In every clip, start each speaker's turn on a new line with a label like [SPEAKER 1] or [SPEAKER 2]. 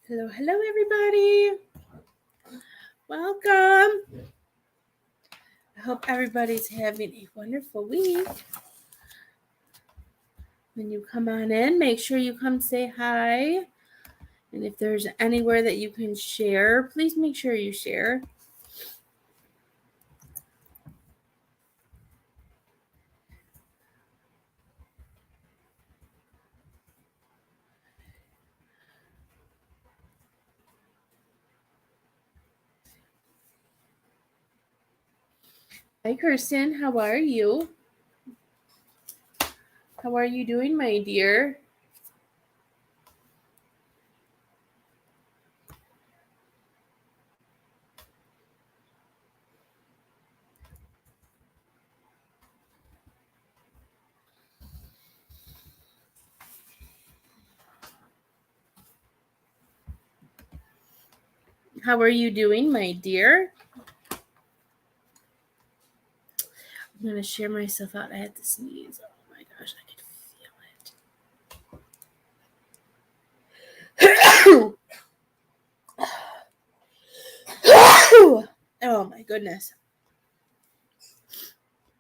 [SPEAKER 1] Hello, everybody. Welcome. I hope everybody's having a wonderful week. When you come on in, make sure you come say hi. And if there's anywhere that you can share, please make sure you share. Hi, Kirsten. How are you? How are you doing, my dear? How are you doing, my dear? I'm going to share myself out. I had to sneeze. Oh my gosh, I could feel it. Oh my goodness.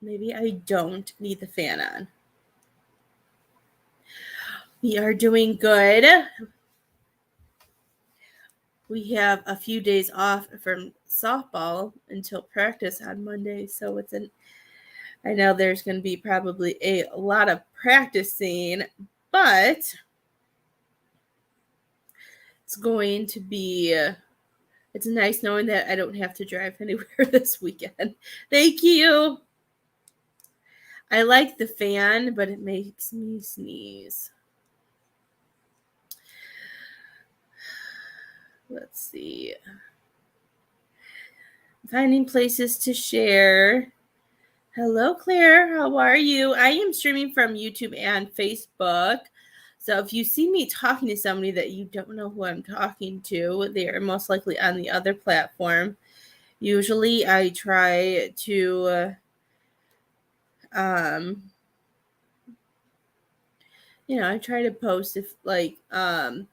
[SPEAKER 1] Maybe I don't need the fan on. We are doing good. We have a few days off from softball until practice on Monday, so I know there's going to be probably a lot of practicing, but it's going to be it's nice knowing that I don't have to drive anywhere this weekend. Thank you. I like the fan, but it makes me sneeze. Let's see. Finding places to share. Hello, Claire. How are you? I am streaming from YouTube and Facebook. So if you see me talking to somebody that you don't know who I'm talking to, they are most likely on the other platform. Usually I try to I try to post if pin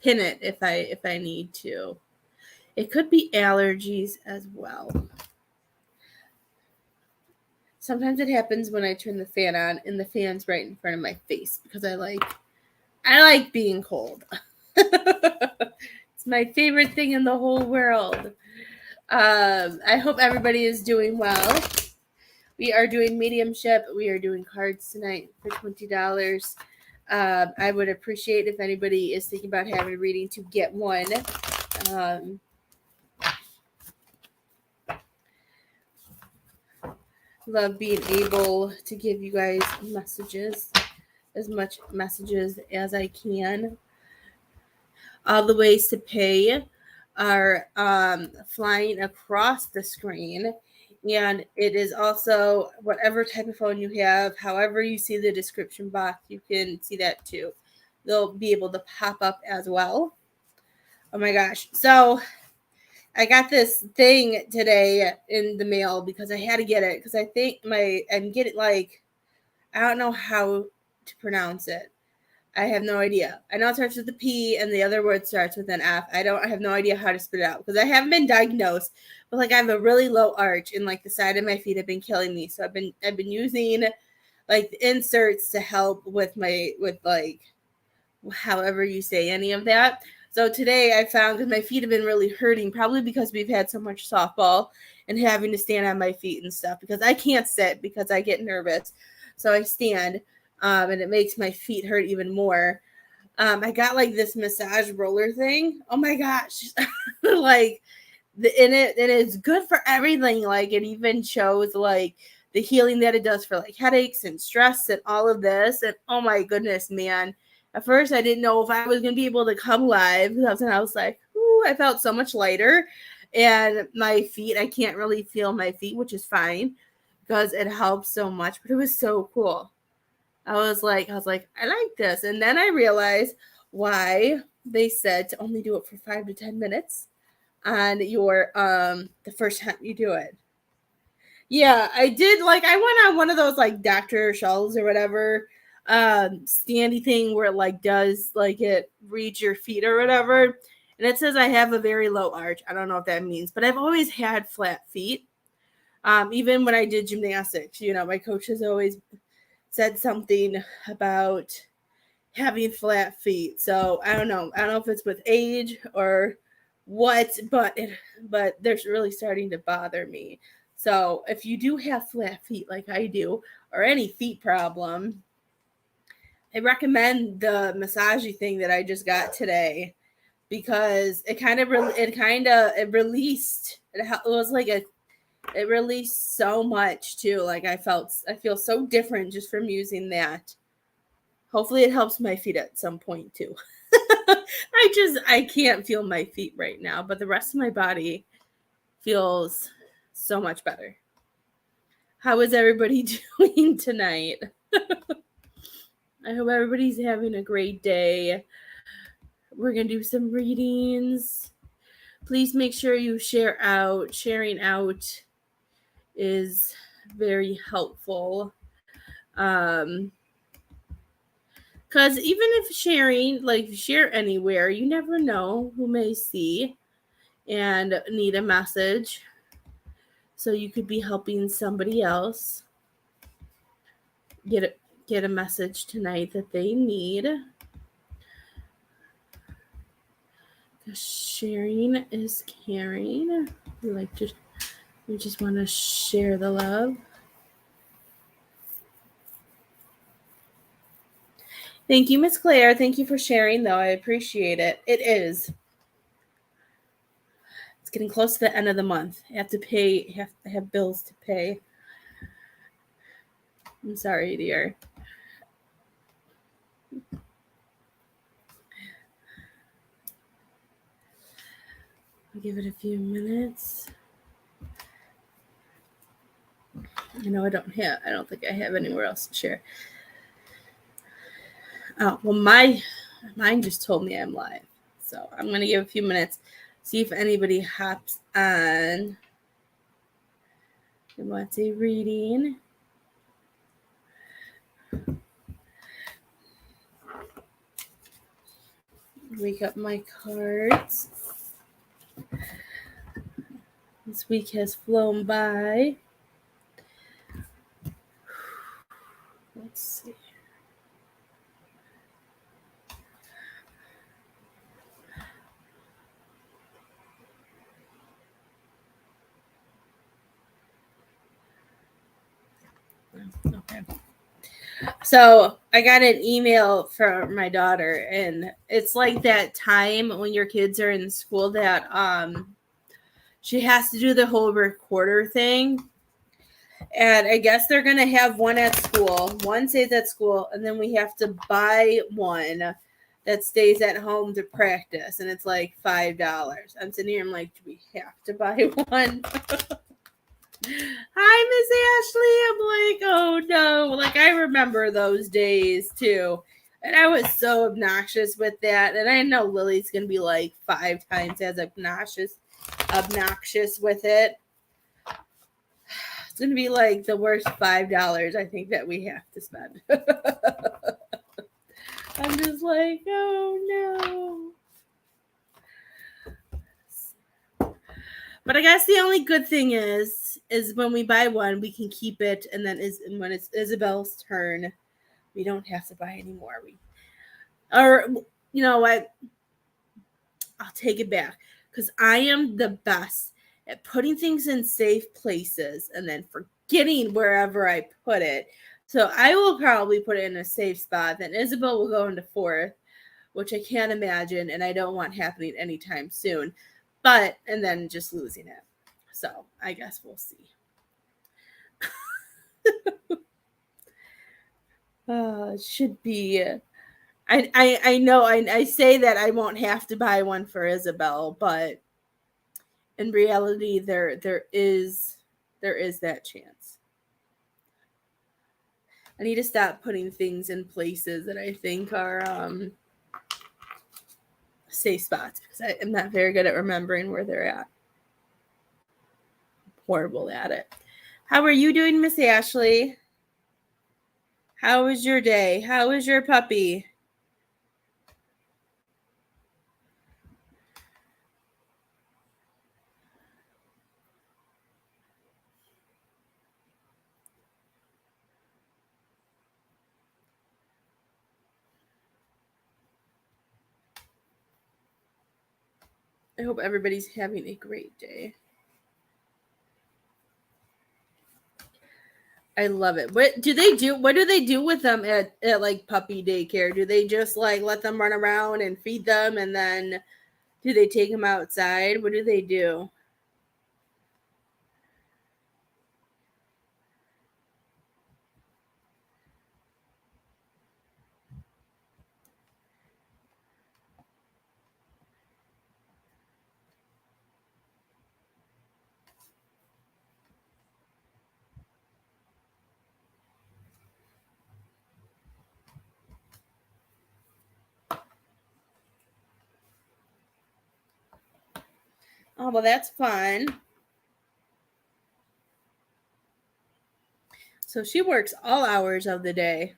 [SPEAKER 1] it if I need to. It could be allergies as well. Sometimes it happens when I turn the fan on and the fan's right in front of my face because I like being cold. It's my favorite thing in the whole world. I hope everybody is doing well. We are doing mediumship. We are doing cards tonight for $20. I would appreciate if anybody is thinking about having a reading to get one. Love being able to give you guys messages, as much messages as I can. All the ways to pay are flying across the screen, and it is also whatever type of phone you have. However you see the description box, you can see that too. They'll be able to pop up as well. Oh my gosh. So I got this thing today in the mail because I had to get it because I think I'm getting I don't know how to pronounce it. I have no idea. I know it starts with a P and the other word starts with an F. I have no idea how to spit it out because I haven't been diagnosed, but I have a really low arch and the side of my feet have been killing me. So I've been using the inserts to help with however you say any of that. So today I found because my feet have been really hurting, probably because we've had so much softball and having to stand on my feet and stuff because I can't sit because I get nervous. So I stand. And it makes my feet hurt even more. I got this massage roller thing. Oh my gosh. And it's good for everything. It even shows the healing that it does for headaches and stress and all of this. And oh my goodness, man. At first I didn't know if I was going to be able to come live. And I was like, ooh, I felt so much lighter. And my feet, I can't really feel my feet, which is fine because it helps so much. But it was so cool. I was like, I like this. And then I realized why they said to only do it for 5 to 10 minutes on your the first time you do it. Yeah, I did I went on one of those Dr. Schultz or whatever standy thing where it does it reads your feet or whatever. And it says I have a very low arch. I don't know what that means, but I've always had flat feet. Even when I did gymnastics, my coach has always said something about having flat feet. So I don't know. I don't know if it's with age or what, but they're really starting to bother me. So if you do have flat feet like I do, or any feet problem, I recommend the massagey thing that I just got today, because it released. It was like it released so much too. Like I feel so different just from using that. Hopefully it helps my feet at some point too. I can't feel my feet right now, but the rest of my body feels so much better. How is everybody doing tonight? I hope everybody's having a great day. We're going to do some readings. Please make sure you share out. Sharing out is very helpful. Because even if sharing, like share anywhere, you never know who may see and need a message. So you could be helping somebody else get a message tonight that they need. Sharing is caring. We just want to share the love. Thank you, Miss Claire. Thank you for sharing, though. I appreciate it. It is. It's getting close to the end of the month. I have to pay. I have bills to pay. I'm sorry, dear. I'll give it a few minutes. I know I don't think I have anywhere else to share. Oh, well, mine just told me I'm live. So I'm going to give a few minutes, see if anybody hops on and wants a reading. Wake up my cards. This week has flown by. Let's see. Okay. So I got an email from my daughter, and it's like that time when your kids are in school that she has to do the whole recorder thing. And I guess they're going to have one at school. One stays at school, and then we have to buy one that stays at home to practice. And it's like $5. I'm sitting here, I'm like, do we have to buy one? Hi, Miss Ashley. I'm like, oh no. Like, I remember those days too. And I was so obnoxious with that. And I know Lily's going to be like 5 times as obnoxious with it. It's going to be like the worst $5 I think that we have to spend. I'm just like, oh no. But I guess the only good thing is when we buy one, we can keep it. And then when it's Isabel's turn, we don't have to buy any more. I'll take it back, because I am the best at putting things in safe places and then forgetting wherever I put it. So I will probably put it in a safe spot. Then Isabel will go into 4th, which I can't imagine, and I don't want happening anytime soon. And then just losing it. So I guess we'll see. It should be. I know I say that I won't have to buy one for Isabel, but in reality, there is that chance. I need to stop putting things in places that I think are safe spots, because I am not very good at remembering where they're at. I'm horrible at it. How are you doing, Miss Ashley? How was your day? How was your puppy? I hope everybody's having a great day. I love it. What do they do? What do they do with them at like puppy daycare? Do they just like let them run around and feed them, and then do they take them outside? What do they do? Oh, well, that's fun. So she works all hours of the day.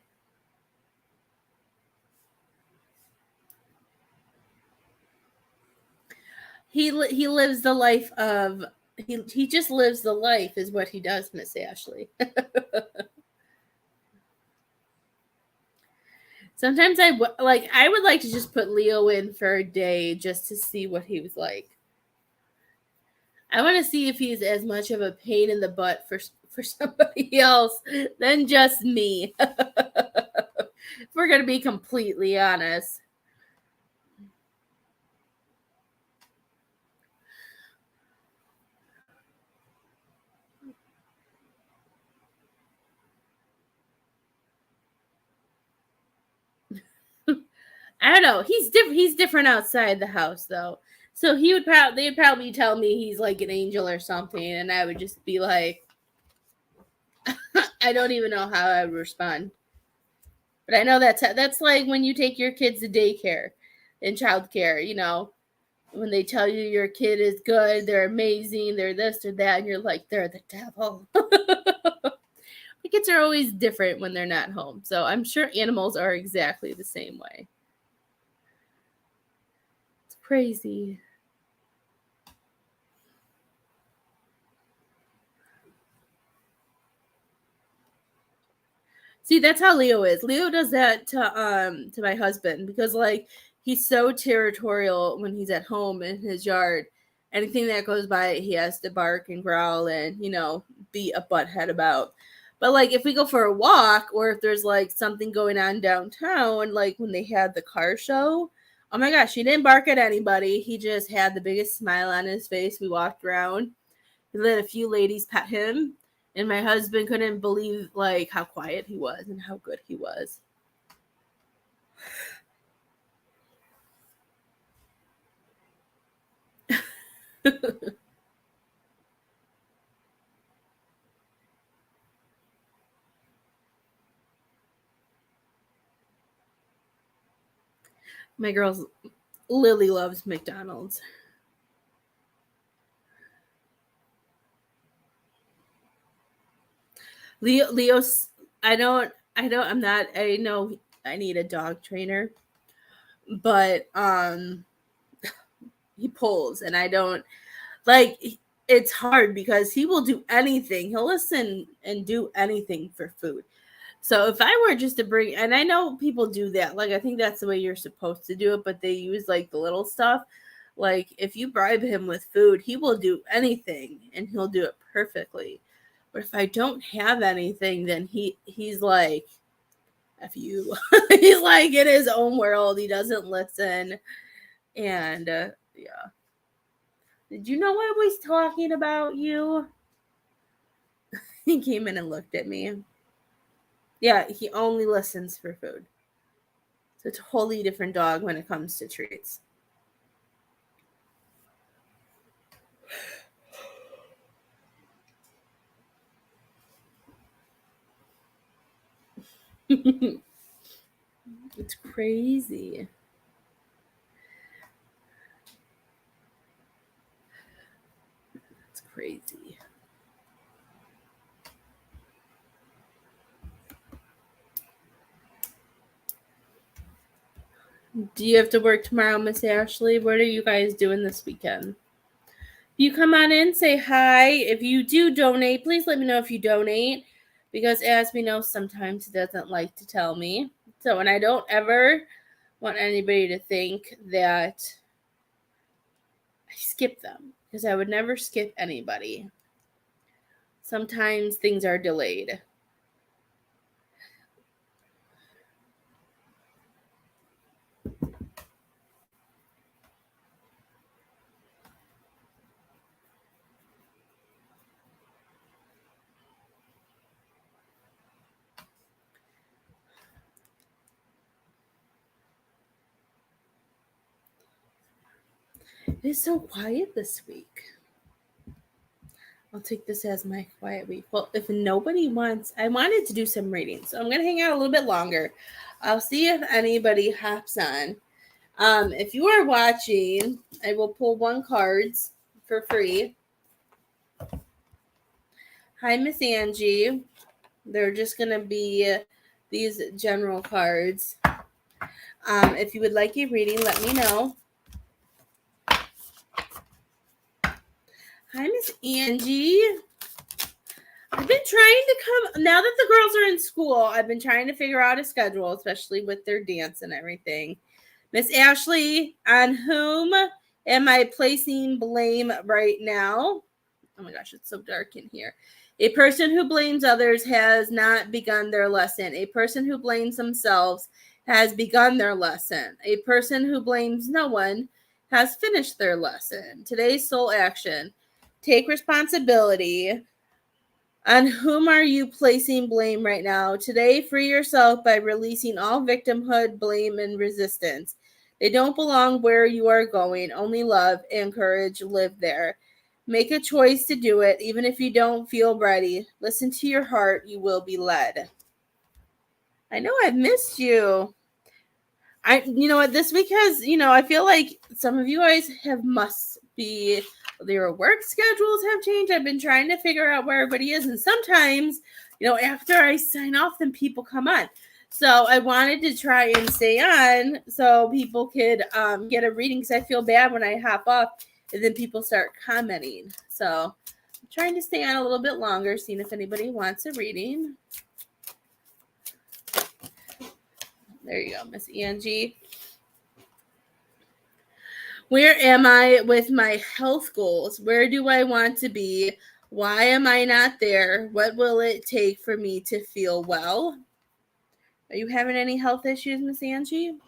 [SPEAKER 1] He lives the life of he just lives the life is what he does, Miss Ashley. Sometimes I would like to just put Leo in for a day just to see what he was like. I want to see if he's as much of a pain in the butt for somebody else than just me. If we're gonna be completely honest. I don't know. He's different outside the house though. So they'd probably tell me he's like an angel or something, and I would just be like, I don't even know how I would respond. But I know that's like when you take your kids to daycare and childcare. When they tell you your kid is good, they're amazing, they're this or that, and you're like, they're the devil. The kids are always different when they're not home. So I'm sure animals are exactly the same way. It's crazy. See, that's how Leo is. Leo does that to my husband because like he's so territorial when he's at home in his yard. Anything that goes by, he has to bark and growl and be a butthead about. But like if we go for a walk or if there's like something going on downtown, like when they had the car show, oh my gosh, he didn't bark at anybody. He just had the biggest smile on his face. We walked around. He let a few ladies pet him, and my husband couldn't believe like how quiet he was and how good he was. My girl's Lily loves McDonald's. Leo's I'm not I know I need a dog trainer, but he pulls and I don't like it's hard because he will do anything. He'll listen and do anything for food. So if I were just to bring, and I know people do that, like I think that's the way you're supposed to do it, but they use like the little stuff. Like if you bribe him with food, he will do anything and he'll do it perfectly. But if I don't have anything, then he's like, "F you." He's like in his own world. He doesn't listen, and yeah. Did you know I was talking about you? He came in and looked at me. Yeah, he only listens for food. So it's a totally different dog when it comes to treats. It's crazy. It's crazy. Do you have to work tomorrow, Miss Ashley? What are you guys doing this weekend? You come on in, say hi. If you do donate, please let me know if you donate. Because as we know, sometimes he doesn't like to tell me. So, and I don't ever want anybody to think that I skip them because I would never skip anybody. Sometimes things are delayed. It is so quiet this week. I'll take this as my quiet week. Well, if nobody wants, I wanted to do some reading, so I'm going to hang out a little bit longer. I'll see if anybody hops on. If you are watching, I will pull 1 cards for free. Hi, Miss Angie. They're just going to be these general cards. If you would like a reading, let me know. Hi, Miss Angie. I've been trying to come, now that the girls are in school, I've been trying to figure out a schedule, especially with their dance and everything. Miss Ashley, on whom am I placing blame right now? Oh my gosh, it's so dark in here. A person who blames others has not begun their lesson. A person who blames themselves has begun their lesson. A person who blames no one has finished their lesson. Today's soul action. Take responsibility. On whom are you placing blame right now? Today, free yourself by releasing all victimhood, blame, and resistance. They don't belong where you are going. Only love and courage live there. Make a choice to do it, even if you don't feel ready. Listen to your heart. You will be led. I know I've missed you. You know what, this week has, I feel like some of you guys must be, their work schedules have changed. I've been trying to figure out where everybody is. And sometimes, after I sign off, then people come on. So I wanted to try and stay on so people could get a reading, because I feel bad when I hop off and then people start commenting. So I'm trying to stay on a little bit longer, seeing if anybody wants a reading. There you go, Miss Angie. Where am I with my health goals? Where do I want to be? Why am I not there? What will it take for me to feel well? Are you having any health issues, Miss Angie?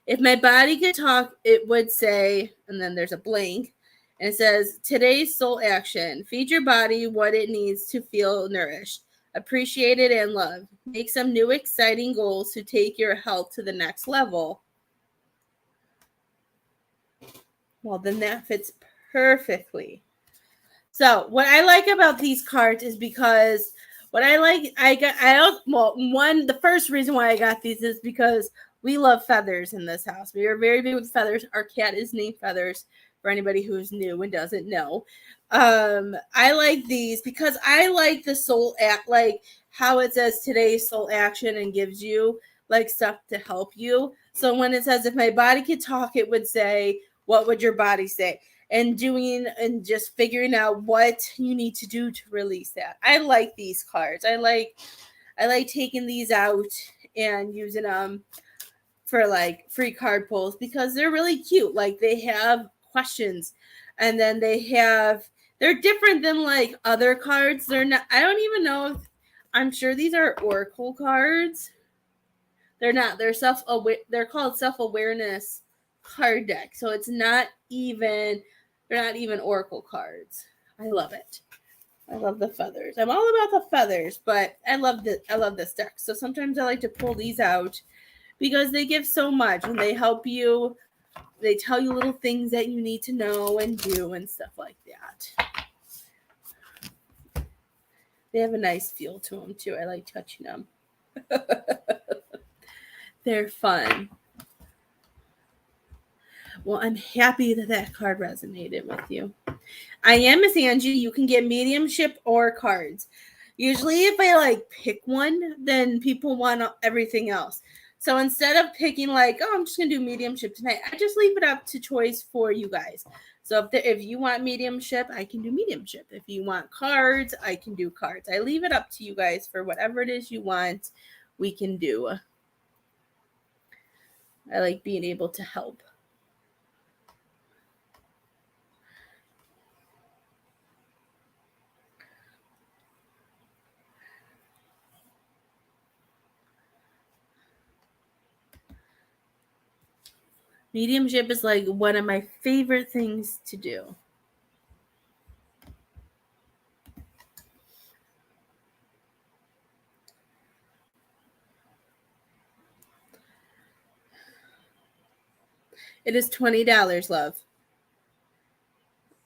[SPEAKER 1] If my body could talk, it would say, and then there's a blank, and it says, today's soul action. Feed your body what it needs to feel nourished, appreciated, and loved. Make some new exciting goals to take your health to the next level. Well, then that fits perfectly. So what I like about these cards is because the first reason why I got these is because we love feathers in this house. We are very big with feathers. Our cat is named Feathers, for anybody who's new and doesn't know. I like these because I like the soul act, like how it says today's soul action and gives you like stuff to help you. So when it says if my body could talk, it would say, what would your body say? And just figuring out what you need to do to release that. I like these cards. I like taking these out and using them for like free card pulls because they're really cute. Like they have questions, and then they're different than like other cards. They're not, I don't even know if, I'm sure these are oracle cards. They're not. They're called self-awareness card deck. So it's not even, they're not even oracle cards. I love it. I love the feathers. I'm all about the feathers, but I love this deck. So sometimes I like to pull these out because they give so much and they help you. They tell you little things that you need to know and do and stuff like that. They have a nice feel to them too. I like touching them. They're fun. Well, I'm happy that card resonated with you. I am Miss Angie. You can get mediumship or cards. Usually if I like pick one, then people want everything else. So instead of picking like, oh, I'm just going to do mediumship tonight, I just leave it up to choice for you guys. So if you want mediumship, I can do mediumship. If you want cards, I can do cards. I leave it up to you guys for whatever it is you want, we can do. I like being able to help. Mediumship is like one of my favorite things to do. It is $20, love.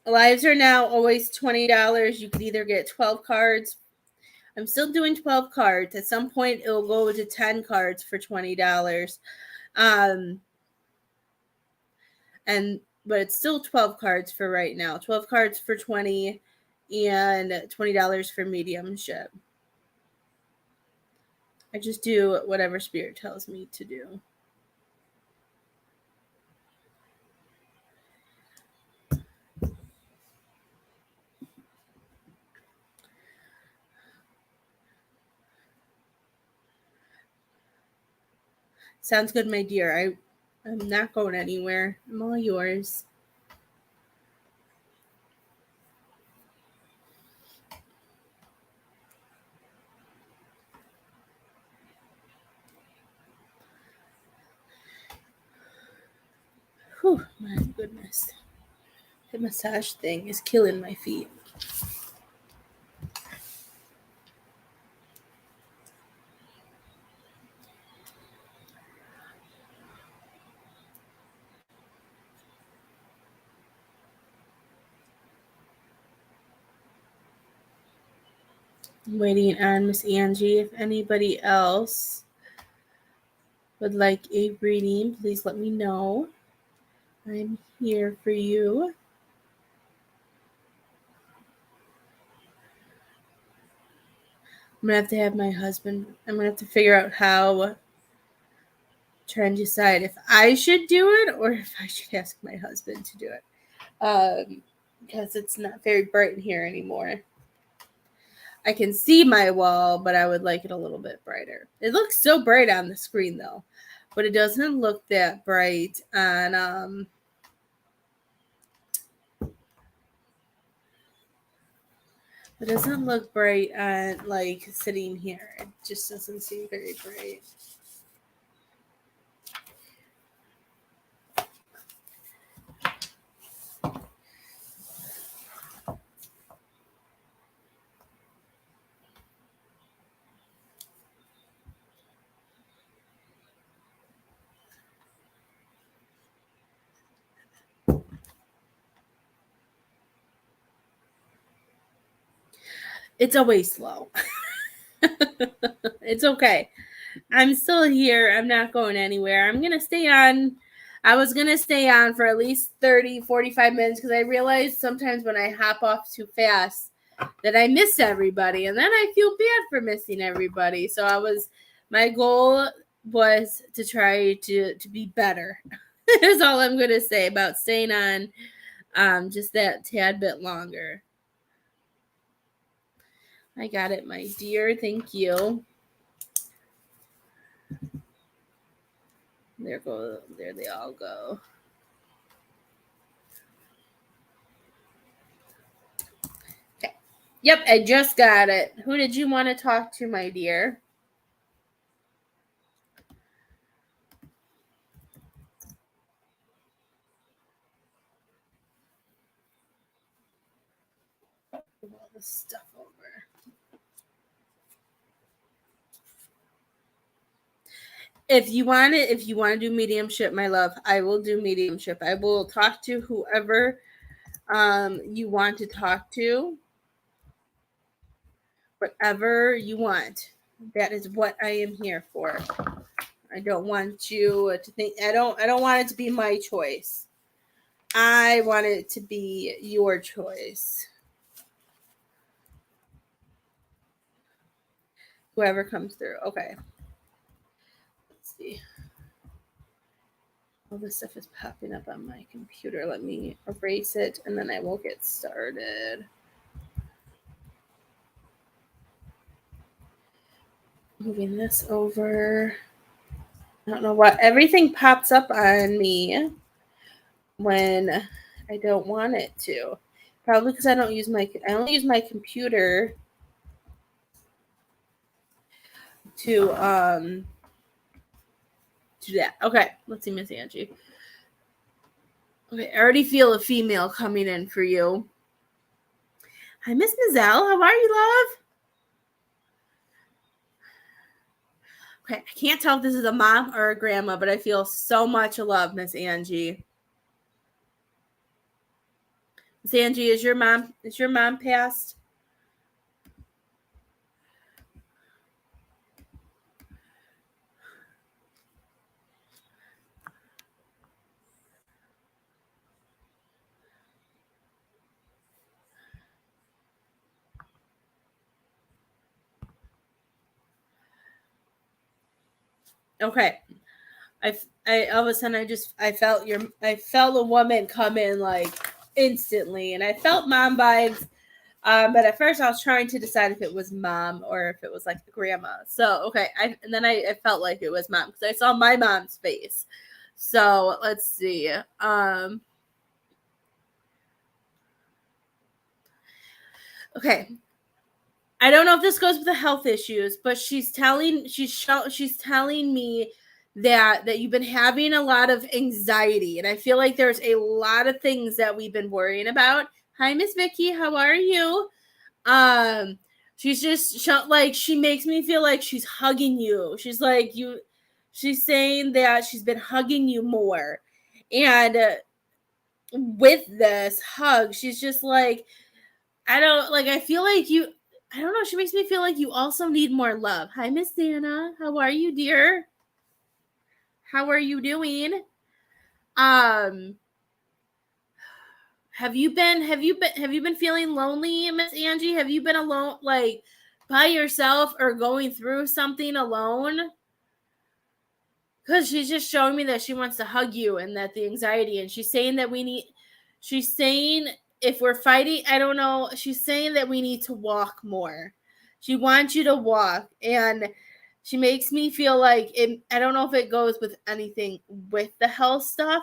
[SPEAKER 1] Lives are now always $20. You could either get 12 cards. I'm still doing 12 cards. At some point, it will go to 10 cards for $20. But it's still 12 cards for right now. 12 cards for 20 and $20 for mediumship. I just do whatever spirit tells me to do. Sounds good, my dear. I'm not going anywhere. I'm all yours. Whew, my goodness. The massage thing is killing my feet. I'm waiting on Miss Angie. If anybody else would like a reading, please let me know. I'm here for you. I'm gonna have to have my husband. I'm gonna have to figure out how. Try and decide if I should do it or if I should ask my husband to do it. Because it's not very bright in here anymore. I can see my wall, but I would like it a little bit brighter. It looks so bright on the screen though, but it doesn't look that bright on it doesn't look bright on like sitting here. It just doesn't seem very bright. It's always slow. It's okay. I'm still here. I'm not going anywhere. I'm going to stay on. I was going to stay on for at least 30, 45 minutes because I realized sometimes when I hop off too fast that I miss everybody. And then I feel bad for missing everybody. So my goal was to try to be better. That's all I'm going to say about staying on just that tad bit longer. I got it, my dear. Thank you. There they all go. Okay. Yep, I just got it. Who did you want to talk to, my dear? Move all this stuff over. If you want to do mediumship, my love, I will do mediumship. I will talk to whoever you want to talk to. Whatever you want. That is what I am here for. I don't want you to think I don't want it to be my choice. I want it to be your choice. Whoever comes through. Okay. Let's see. All this stuff is popping up on my computer. Let me erase it and then I will get started. Moving this over. I don't know what. Everything pops up on me when I don't want it to. Probably because I only use my computer to do that. Okay, let's see, Miss Angie. Okay, I already feel a female coming in for you. Hi, Miss Mizelle. How are you, love? Okay, I can't tell if this is a mom or a grandma, but I feel so much love, Miss Angie. Miss Angie, is your mom passed? Okay. I all of a sudden I felt a woman come in like instantly, and I felt mom vibes. But at first I was trying to decide if it was mom or if it was like the grandma. So okay, and then I felt like it was mom because I saw my mom's face. So let's see. Okay, I don't know if this goes with the health issues, but she's telling me that you've been having a lot of anxiety, and I feel like there's a lot of things that we've been worrying about. Hi, Miss Vicky, how are you? Um, she's just like she makes me feel like she's hugging you. She's like you. She's saying that she's been hugging you more, and with this hug, she's just like I don't like. I feel like you. I don't know. She makes me feel like you also need more love. Hi, Miss Dana. How are you, dear? How are you doing? Um, have you been feeling lonely, Miss Angie? Have you been alone, like by yourself, or going through something alone? Because she's just showing me that she wants to hug you, and that the anxiety, and she's saying that we need. She's saying if we're fighting, I don't know. She's saying that we need to walk more. She wants you to walk, and she makes me feel like it. I don't know if it goes with anything with the health stuff,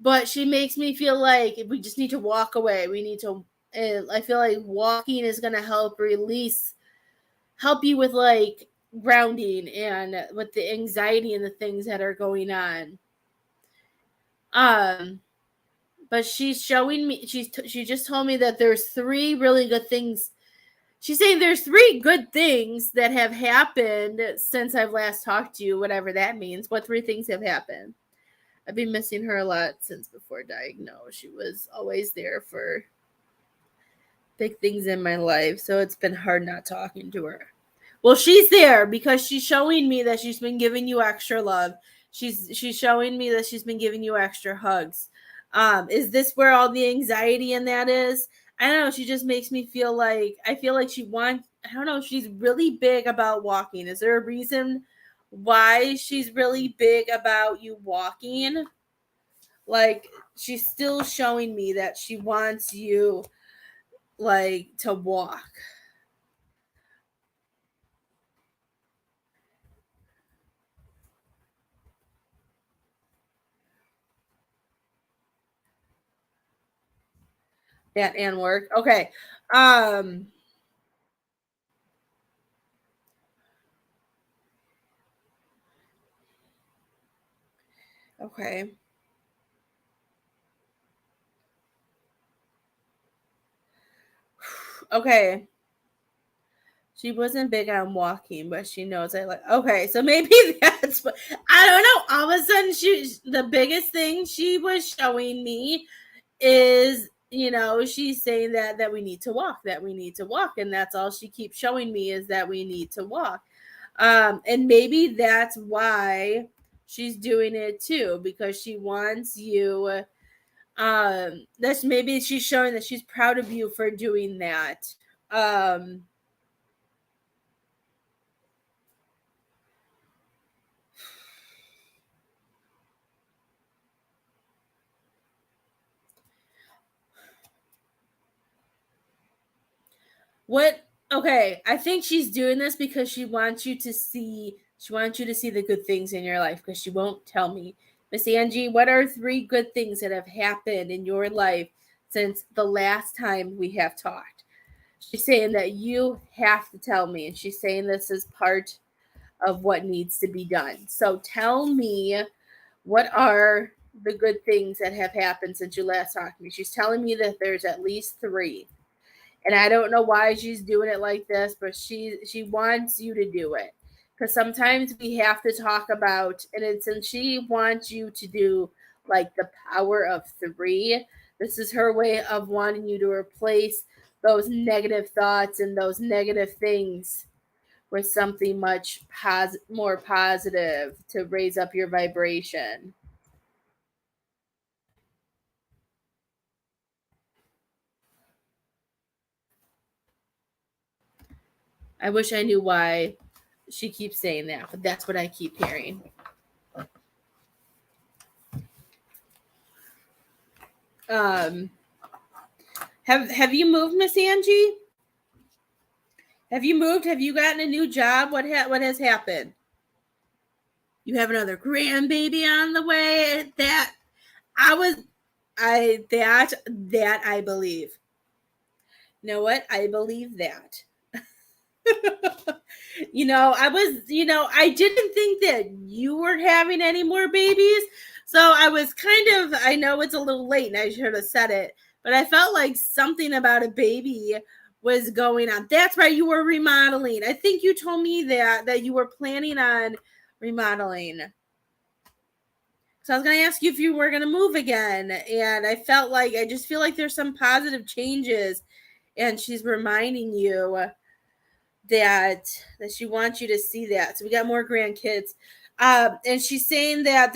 [SPEAKER 1] but she makes me feel like we just need to walk away. We need to. And I feel like walking is gonna help you with like grounding and with the anxiety and the things that are going on. Um, but she's showing me. She just told me that there's three really good things. She's saying there's three good things that have happened since I've last talked to you, whatever that means. What three things have happened? I've been missing her a lot since before diagnosed. She was always there for big things in my life, so it's been hard not talking to her. Well, she's there because she's showing me that she's been giving you extra love. She's showing me that she's been giving you extra hugs. Is this where all the anxiety in that is? I don't know. She just makes me feel like I feel like she wants. I don't know. She's really big about walking. Is there a reason why she's really big about you walking? Like she's still showing me that she wants you like to walk. That and work. Okay. Um okay. Okay. She wasn't big on walking, but she knows I like. Okay, so maybe that's what I don't know. All of a sudden, the biggest thing she was showing me is she's saying that we need to walk, and that's all she keeps showing me is that we need to walk. And maybe that's why she's doing it too, because she wants you. That's maybe she's showing that she's proud of you for doing that. Um, What? Okay, I think she's doing this because she wants you to see the good things in your life because she won't tell me. Miss Angie, what are three good things that have happened in your life since the last time we have talked? She's saying that you have to tell me, and she's saying this is part of what needs to be done. So tell me, what are the good things that have happened since you last talked to me. She's telling me that there's at least three. And I don't know why she's doing it like this, but she wants you to do it. Because sometimes we have to talk about, and she wants you to do like the power of three. This is her way of wanting you to replace those negative thoughts and those negative things with something much more positive to raise up your vibration. I wish I knew why she keeps saying that, but that's what I keep hearing. Um, have you moved, Miss Angie? Have you moved? Have you gotten a new job? What has happened? You have another grandbaby on the way. I was that I believe. You know what? I believe that. I didn't think that you were having any more babies. So I was I know it's a little late and I should have said it, but I felt like something about a baby was going on. That's right, you were remodeling. I think you told me that you were planning on remodeling. So I was going to ask you if you were going to move again. And I just feel like there's some positive changes. And she's reminding you that she wants you to see that. So we got more grandkids. And she's saying that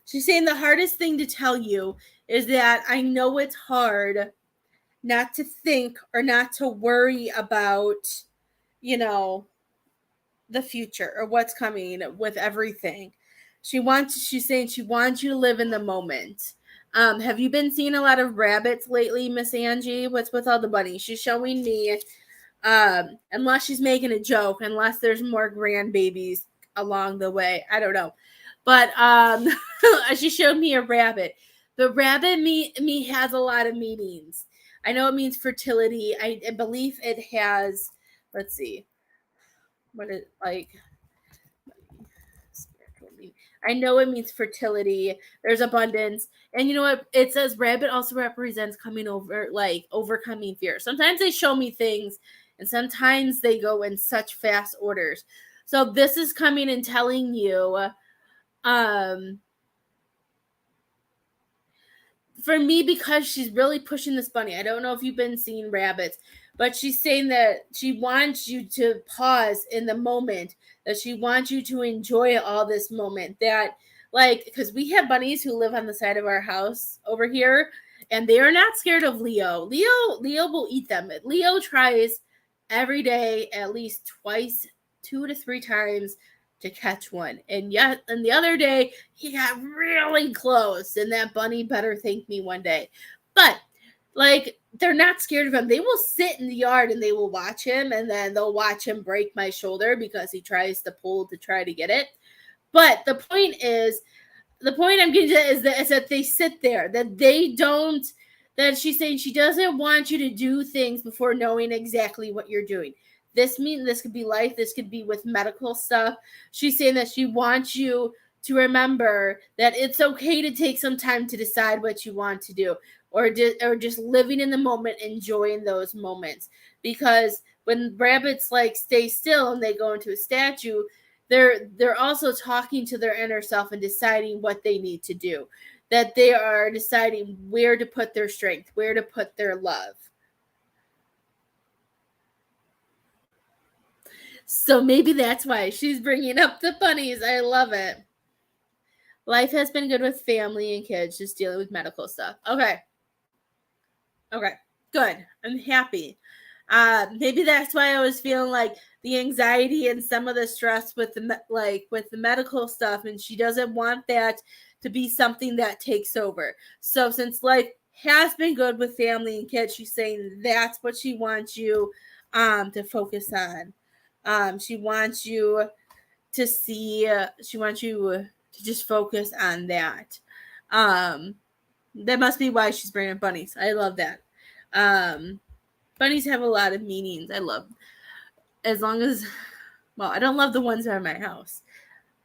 [SPEAKER 1] she's saying the hardest thing to tell you is that I know it's hard not to think or not to worry about, the future or what's coming with everything. She's saying she wants you to live in the moment. Have you been seeing a lot of rabbits lately, Miss Angie? What's with all the bunnies? She's showing me, unless she's making a joke, unless there's more grandbabies along the way. I don't know. But she showed me a rabbit. The rabbit me has a lot of meanings. I know it means fertility. I believe it has, let's see, what it like spiritual meaning. I know it means fertility. There's abundance. And you know what? It says rabbit also represents coming over, like overcoming fear. Sometimes they show me things and sometimes they go in such fast orders. So this is coming and telling you, for me, because she's really pushing this bunny. I don't know if you've been seeing rabbits, but she's saying that she wants you to pause in the moment, that she wants you to enjoy all this moment. That, like, because we have bunnies who live on the side of our house over here, and they are not scared of Leo. Leo will eat them. Leo tries every day at least twice, 2 to 3 times to catch one. And the other day he got really close, and that bunny better thank me one day. But like, they're not scared of him. They will sit in the yard and they will watch him, and then they'll watch him break my shoulder because he tries to pull to try to get it. But the point I'm getting to is that they sit there, that they don't, that she's saying she doesn't want you to do things before knowing exactly what you're doing. This could be life, this could be with medical stuff. She's saying that she wants you to remember that it's okay to take some time to decide what you want to do, or just living in the moment, enjoying those moments. Because when rabbits like stay still and they go into a statue, they're also talking to their inner self and deciding what they need to do. That they are deciding where to put their strength, where to put their love. So maybe that's why she's bringing up the bunnies. I love it. Life has been good with family and kids, just dealing with medical stuff. Okay. Good. I'm happy. Maybe that's why I was feeling like the anxiety and some of the stress with with the medical stuff, and she doesn't want that to be something that takes over. So since life has been good with family and kids, she's saying that's what she wants you to focus on. She wants you to see. She wants you to just focus on that. That must be why she's bringing bunnies. I love that. Bunnies have a lot of meanings. I love, as long as, well, I don't love the ones that are in my house.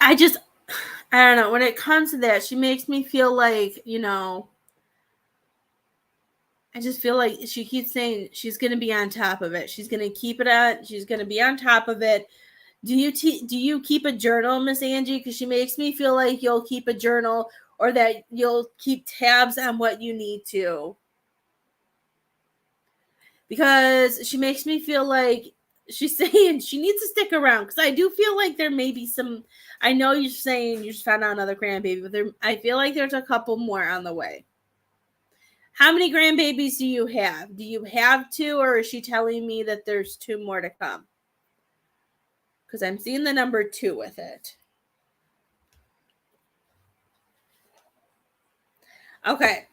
[SPEAKER 1] I don't know. When it comes to that, she makes me feel like, I just feel like she keeps saying she's going to be on top of it. She's going to keep it on. She's going to be on top of it. Do you keep a journal, Miss Angie? Because she makes me feel like you'll keep a journal or that you'll keep tabs on what you need to. Because she makes me feel like she's saying she needs to stick around. Because I do feel like there may be some. I know you're saying you just found out another grandbaby, but I feel like there's a couple more on the way. How many grandbabies do you have? Do you have two, or is she telling me that there's two more to come? Because I'm seeing the number 2 with it. Okay.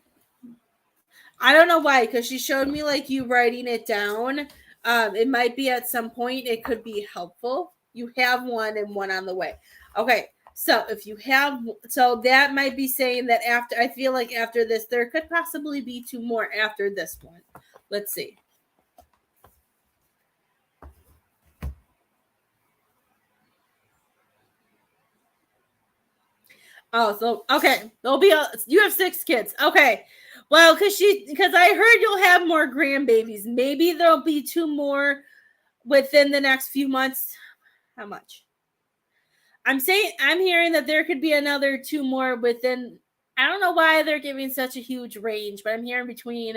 [SPEAKER 1] I don't know why, because she showed me like you writing it down. It might be at some point, it could be helpful. You have one and one on the way. Okay. So if you have, so that might be saying that after, I feel like after this, there could possibly be two more after this one. Let's see. Oh, so okay, you have 6 kids. Okay, well, because I heard you'll have more grandbabies. Maybe there'll be 2 more within the next few months. How much? I'm hearing that there could be another 2 more within. I don't know why they're giving such a huge range, but I'm hearing between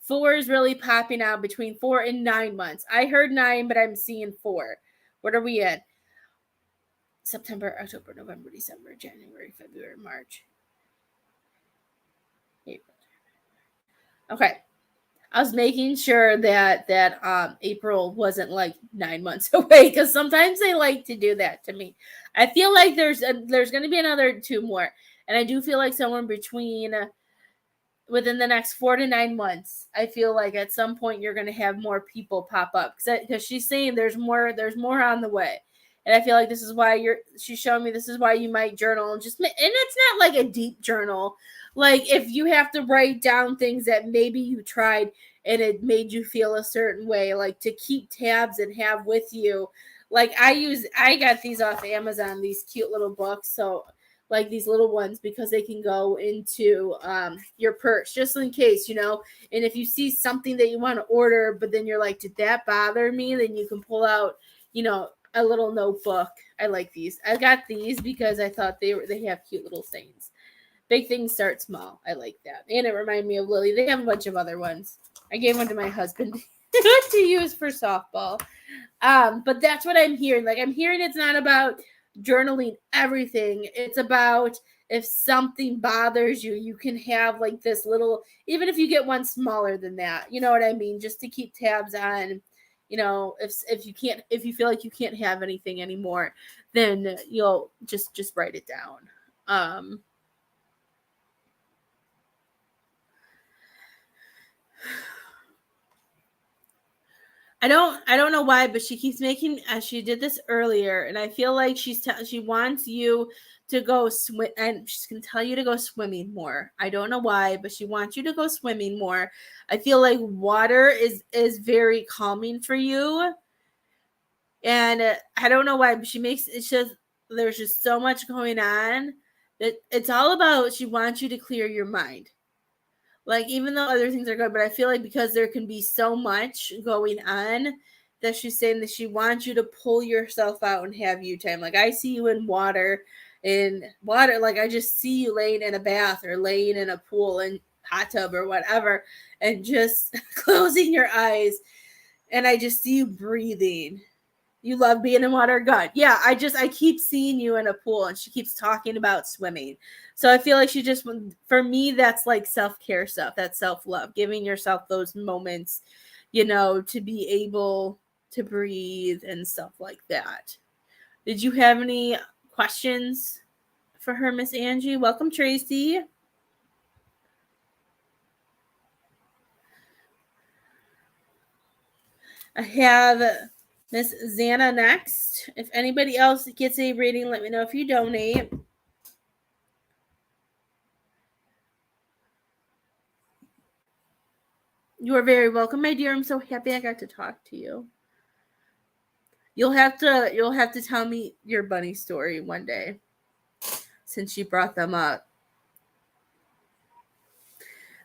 [SPEAKER 1] 4 is really popping out between 4 and 9 months. I heard 9, but I'm seeing 4. What are we in? September, October, November, December, January, February, March, April. Okay. I was making sure that April wasn't like 9 months away because sometimes they like to do that to me. I feel like there's going to be another 2 more, and I do feel like somewhere between within the next 4 to 9 months, I feel like at some point you're going to have more people pop up because she's saying there's more on the way. And I feel like this is why she's showing me this is why you might journal and and it's not like a deep journal. Like if you have to write down things that maybe you tried and it made you feel a certain way, like to keep tabs and have with you. Like I got these off Amazon, these cute little books. So like these little ones because they can go into your purse just in case, and if you see something that you want to order but then you're like, did that bother me, then you can pull out a little notebook. I like these. I got these because I thought they have cute little sayings. Big things start small. I like that. And it reminded me of Lily. They have a bunch of other ones. I gave one to my husband to use for softball. But that's what I'm hearing. Like I'm hearing it's not about journaling everything. It's about if something bothers you, you can have like this little, even if you get one smaller than that, you know what I mean? Just to keep tabs on, if you feel like you can't have anything anymore, then you'll just write it down. I don't know why, but she keeps making she did this earlier, and I feel like she wants you to go swim, and she's gonna tell you to go swimming more. I don't know why, but she wants you to go swimming more. I feel like water is very calming for you, and I don't know why, but it's just there's just so much going on that it's all about she wants you to clear your mind. Like even though other things are good, but I feel like because there can be so much going on that she's saying that she wants you to pull yourself out and have you time. Like I see you in water, like I just see you laying in a bath or laying in a pool and hot tub or whatever and just closing your eyes and I just see you breathing. You love being in water? Good. Yeah, I keep seeing you in a pool and she keeps talking about swimming. So I feel like for me, that's like self-care stuff. That's self-love, giving yourself those moments, to be able to breathe and stuff like that. Did you have any questions for her, Miss Angie? Welcome, Tracy. I have Miss Xana next. If anybody else gets a reading, let me know if you donate. You are very welcome, my dear. I'm so happy I got to talk to you. You'll have to tell me your bunny story one day, since you brought them up.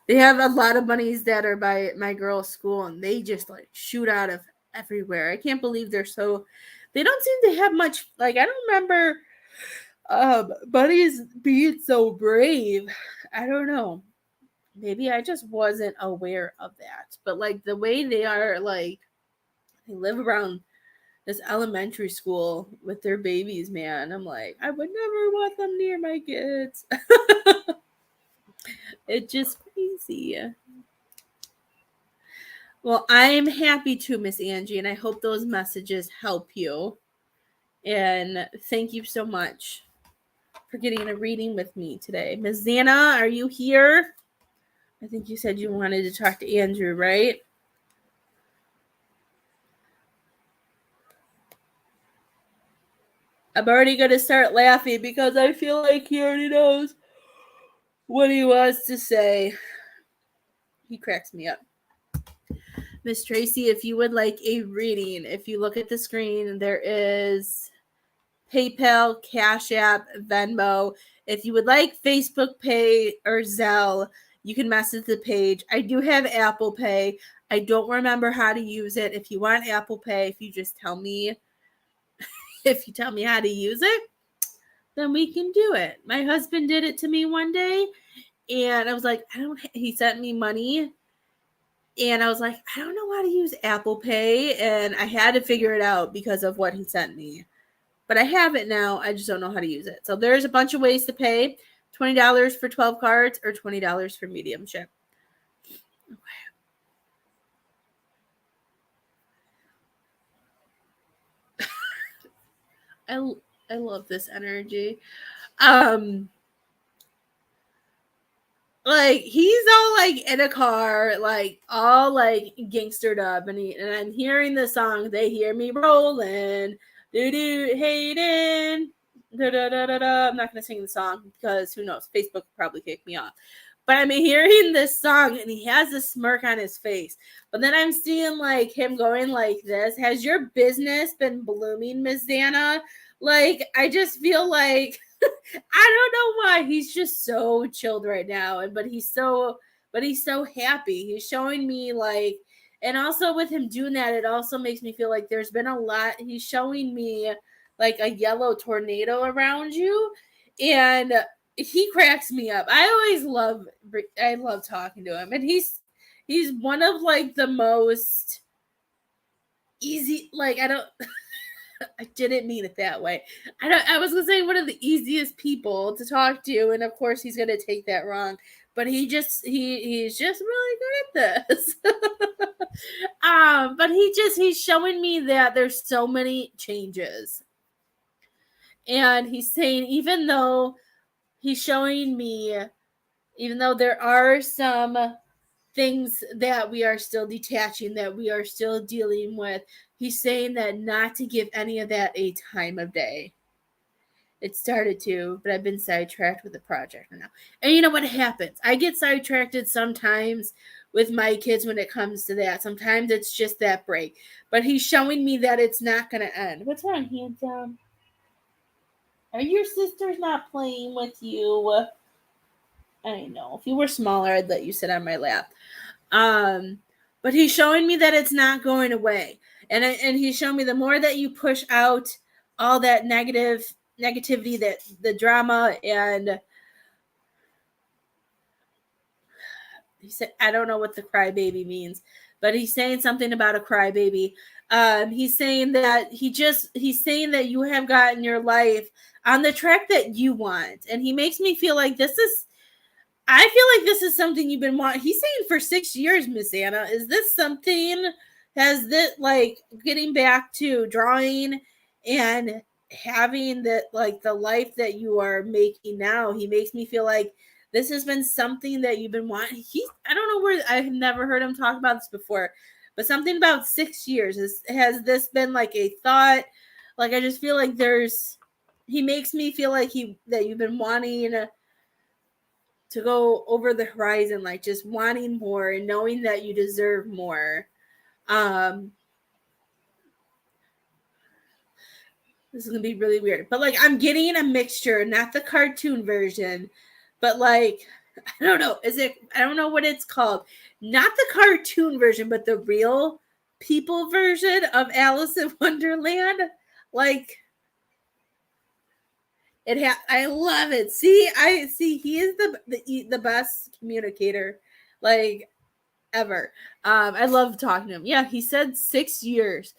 [SPEAKER 1] They have a lot of bunnies that are by my girl's school, and they just like shoot out of everywhere. I can't believe they're so. They don't seem to have much. Like, I don't remember bunnies being so brave. I don't know. Maybe I just wasn't aware of that. But like the way they are, like they live around this elementary school with their babies, man. I'm like, I would never want them near my kids. It's just crazy. Well, I'm happy to, Miss Angie, and I hope those messages help you. And thank you so much for getting a reading with me today. Miss Zana, are you here? I think you said you wanted to talk to Andrew, right? I'm already going to start laughing because I feel like he already knows what he wants to say. He cracks me up. Miss Tracy, if you would like a reading, if you look at the screen, there is PayPal, Cash App, Venmo. If you would like Facebook Pay or Zelle, you can message the page. I do have Apple Pay. I don't remember how to use it. If you want Apple Pay, if you just tell me, if you tell me how to use it, then we can do it. My husband did it to me one day, and I was like, he sent me money, and I was like, I don't know how to use Apple Pay, and I had to figure it out because of what he sent me. But I have it now. I just don't know how to use it. So there's a bunch of ways to pay. $20 for 12 cards or $20 for mediumship. Okay. I love this energy. Like he's all like in a car, like all like gangstered up, and I'm hearing the song. They hear me rolling, do do Hayden, da da da da da. I'm not gonna sing the song because who knows? Facebook will probably kick me off. But I'm hearing this song, and he has a smirk on his face. But then I'm seeing like him going like this. Has your business been blooming, Miss Dana? Like I just feel like I don't know why he's just so chilled right now, but he's so happy. He's showing me like, and also with him doing that, it also makes me feel like there's been a lot. He's showing me like a yellow tornado around you, and he cracks me up. I love talking to him, and he's one of like the most easy. Like I don't. I didn't mean it that way. I was gonna say one of the easiest people to talk to, and of course he's gonna take that wrong. But he's just really good at this. But he's showing me that there's so many changes, and he's saying even though he's showing me, even though there are some things that we are still detaching, that we are still dealing with, he's saying that not to give any of that a time of day. It started to, but I've been sidetracked with the project now. And you know what happens? I get sidetracked sometimes with my kids when it comes to that. Sometimes it's just that break. But he's showing me that it's not going to end. What's wrong, handsome? Are your sisters not playing with you? I know. If you were smaller, I'd let you sit on my lap. But he's showing me that it's not going away. And he's showing me the more that you push out all that negativity, that the drama, and he said, I don't know what the crybaby means, but he's saying something about a crybaby. He's saying that he's saying that you have gotten your life on the track that you want. And he makes me feel like I feel like this is something you've been wanting. He's saying for 6 years, Miss Anna. Is this something, has this, like, getting back to drawing and having that, like, the life that you are making now? He makes me feel like this has been something that you've been wanting. I don't know where, I've never heard him talk about this before, but something about 6 years. Has this been like a thought? Like, I just feel like he makes me feel like that you've been wanting to go over the horizon, like just wanting more and knowing that you deserve more. This is gonna be really weird. But like I'm getting a mixture, not the cartoon version, but like I don't know. Is it I don't know what it's called. Not the cartoon version, but the real people version of Alice in Wonderland. Like I love it. See, I see he is the best communicator like ever. I love talking to him. Yeah, he said 6 years.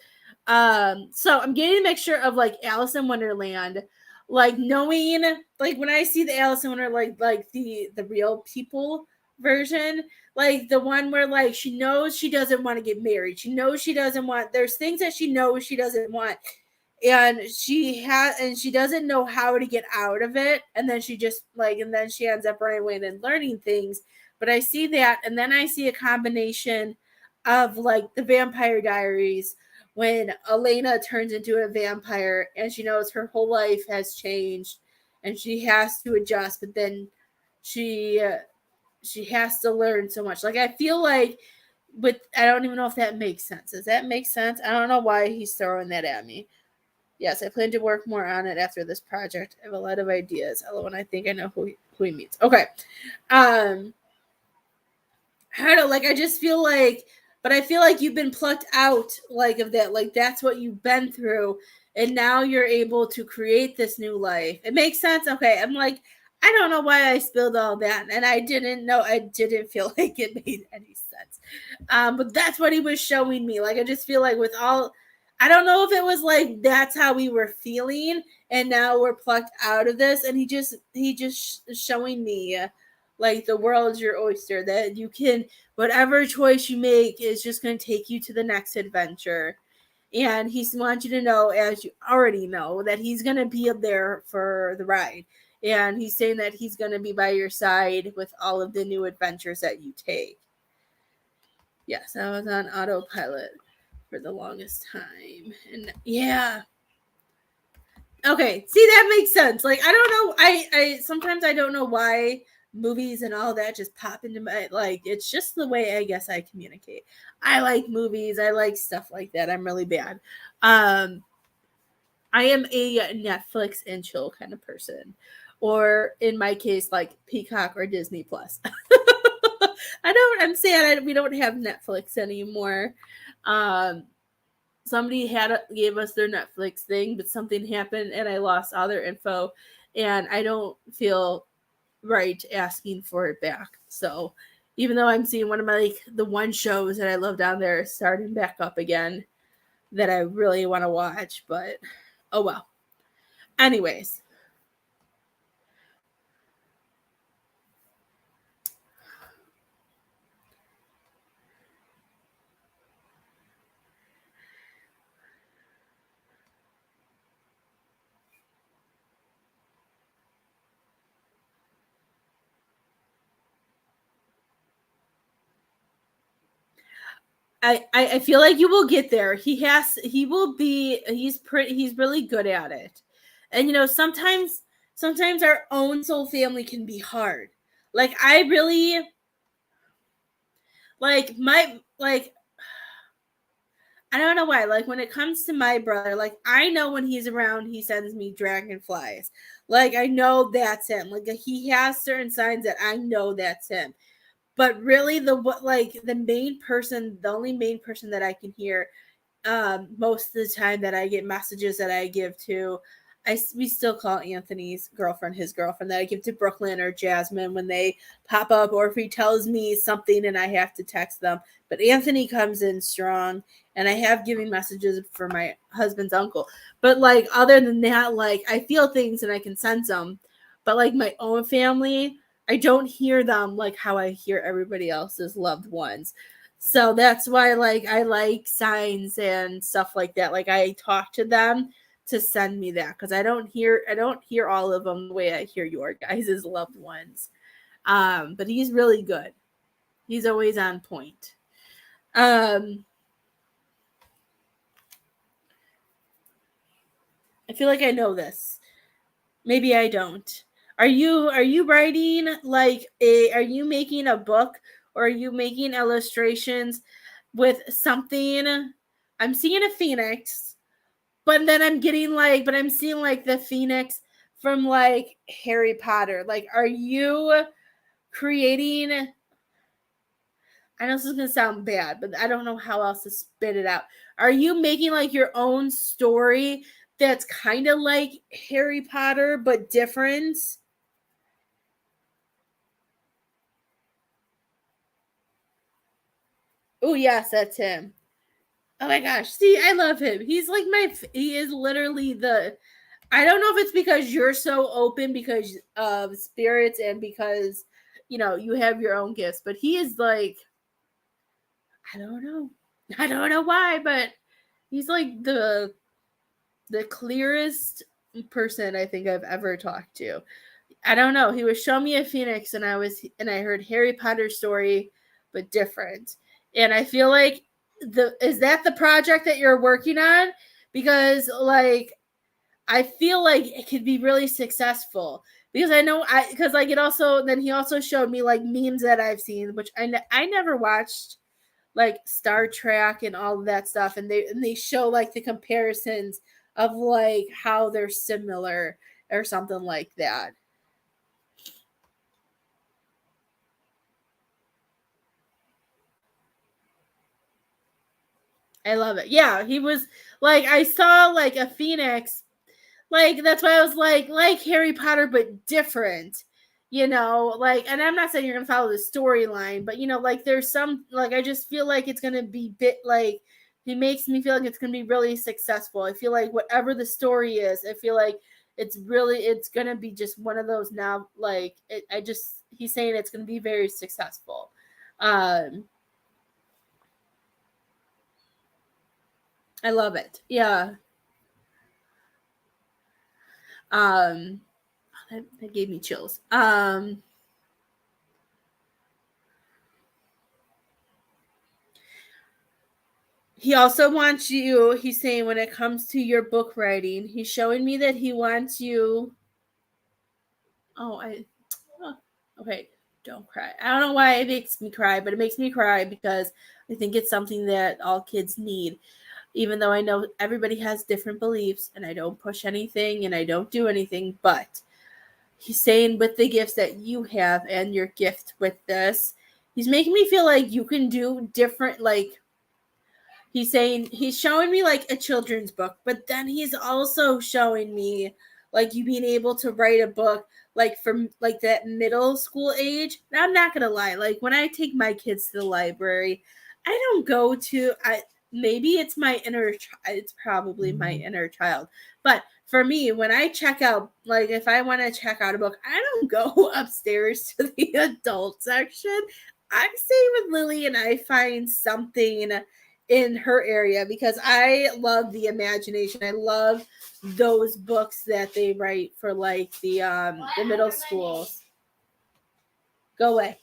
[SPEAKER 1] So I'm getting a mixture of like Alice in Wonderland, like knowing like when I see the Alice in Wonderland like the real people version, like the one where like she knows she doesn't want to get married. She knows she doesn't want there's things that she knows she doesn't want. And she doesn't know how to get out of it. And then she just like and then she ends up running away and then learning things. But I see that, and then I see a combination of like the Vampire Diaries when Elena turns into a vampire and she knows her whole life has changed and she has to adjust, but then she has to learn so much. Like I feel like with I don't even know if that makes sense. Does that make sense? I don't know why he's throwing that at me. Yes, I plan to work more on it after this project. I have a lot of ideas. Although when I think I know who he means. Okay. I don't know, like I just feel like but I feel like you've been plucked out like of that. Like that's what you've been through. And now you're able to create this new life. It makes sense. Okay. I'm like, I don't know why I spilled all that. And I didn't feel like it made any sense. But that's what he was showing me. Like I just feel like with all I don't know if it was like that's how we were feeling and now we're plucked out of this and he just showing me like the world's your oyster that you can whatever choice you make is just going to take you to the next adventure. And he wants you to know, as you already know, that he's going to be there for the ride. And he's saying that he's going to be by your side with all of the new adventures that you take. Yes, I was on autopilot for the longest time. And yeah. Okay, see that makes sense. Like I don't know, I sometimes I don't know why movies and all that just pop into my like it's just the way I guess I communicate. I like movies, I like stuff like that. I'm really bad. I am a Netflix and chill kind of person. Or in my case, like Peacock or Disney Plus. I'm sad we don't have Netflix anymore. Somebody gave us their Netflix thing, but something happened and I lost all their info, and I don't feel right asking for it back. So even though I'm seeing one of my like the one shows that I love down there starting back up again that I really want to watch, but oh well. Anyways. I feel like you will get there. He's really good at it. And you know, sometimes our own soul family can be hard. Like I really like my like I don't know why. Like when it comes to my brother, like I know when he's around, he sends me dragonflies. Like I know that's him. Like he has certain signs that I know that's him. But really, the only main person that I can hear most of the time that I get messages that I give to, we still call Anthony's girlfriend his girlfriend that I give to Brooklyn or Jasmine when they pop up, or if he tells me something and I have to text them. But Anthony comes in strong, and I have given messages for my husband's uncle. But like other than that, like I feel things and I can sense them. But like my own family, I don't hear them like how I hear everybody else's loved ones. So that's why like I like signs and stuff like that. Like I talk to them to send me that because I don't hear all of them the way I hear your guys' loved ones. But he's really good. He's always on point. I feel like I know this. Maybe I don't. Are you writing are you making a book or are you making illustrations with something? I'm seeing a phoenix But then I'm getting like, but I'm seeing like the Phoenix from like Harry Potter. Like, are you creating? I know this is gonna sound bad, but I don't know how else to spit it out. Are you making like your own story that's kind of like Harry Potter but different? Oh yes, that's him. Oh my gosh, see, I love him. He's like he is literally the. I don't know if it's because you're so open because of spirits and because you have your own gifts, but he is like, I don't know. I don't know why, but he's like the clearest person I think I've ever talked to. I don't know. He was showing me a phoenix, and I heard Harry Potter story, but different. And I feel like is that the project that you're working on? Because like I feel like it could be really successful. Because I know because like it also then he also showed me like memes that I've seen, which I never watched like Star Trek and all of that stuff, and they show like the comparisons of like how they're similar or something like that. I love it. Yeah, he was like I saw like a phoenix. Like that's why I was like Harry Potter but different. Like and I'm not saying you're going to follow the storyline, but like there's some like I just feel like it's going to be bit like he makes me feel like it's going to be really successful. I feel like whatever the story is, I feel like it's going to be just one of those now like I just he's saying it's going to be very successful. Um I love it. Yeah. Um that gave me chills. He also wants he's saying when it comes to your book writing, he's showing me that he wants you. Oh, oh, okay, don't cry. I don't know why it makes me cry, but it makes me cry because I think it's something that all kids need. Even though I know everybody has different beliefs and I don't push anything and I don't do anything, but he's saying with the gifts that you have and your gift with this, he's making me feel like you can do different like he's saying he's showing me like a children's book, but then he's also showing me like you being able to write a book like from like that middle school age. Now, I'm not gonna lie, like when I take my kids to the library, I don't go to I maybe it's my inner it's probably my inner child. But for me, when I check out like if I want to check out a book, I don't go upstairs to the adult section. I stay with Lily and I find something in her area because I love the imagination. I love those books that they write for like the middle schools. Go away.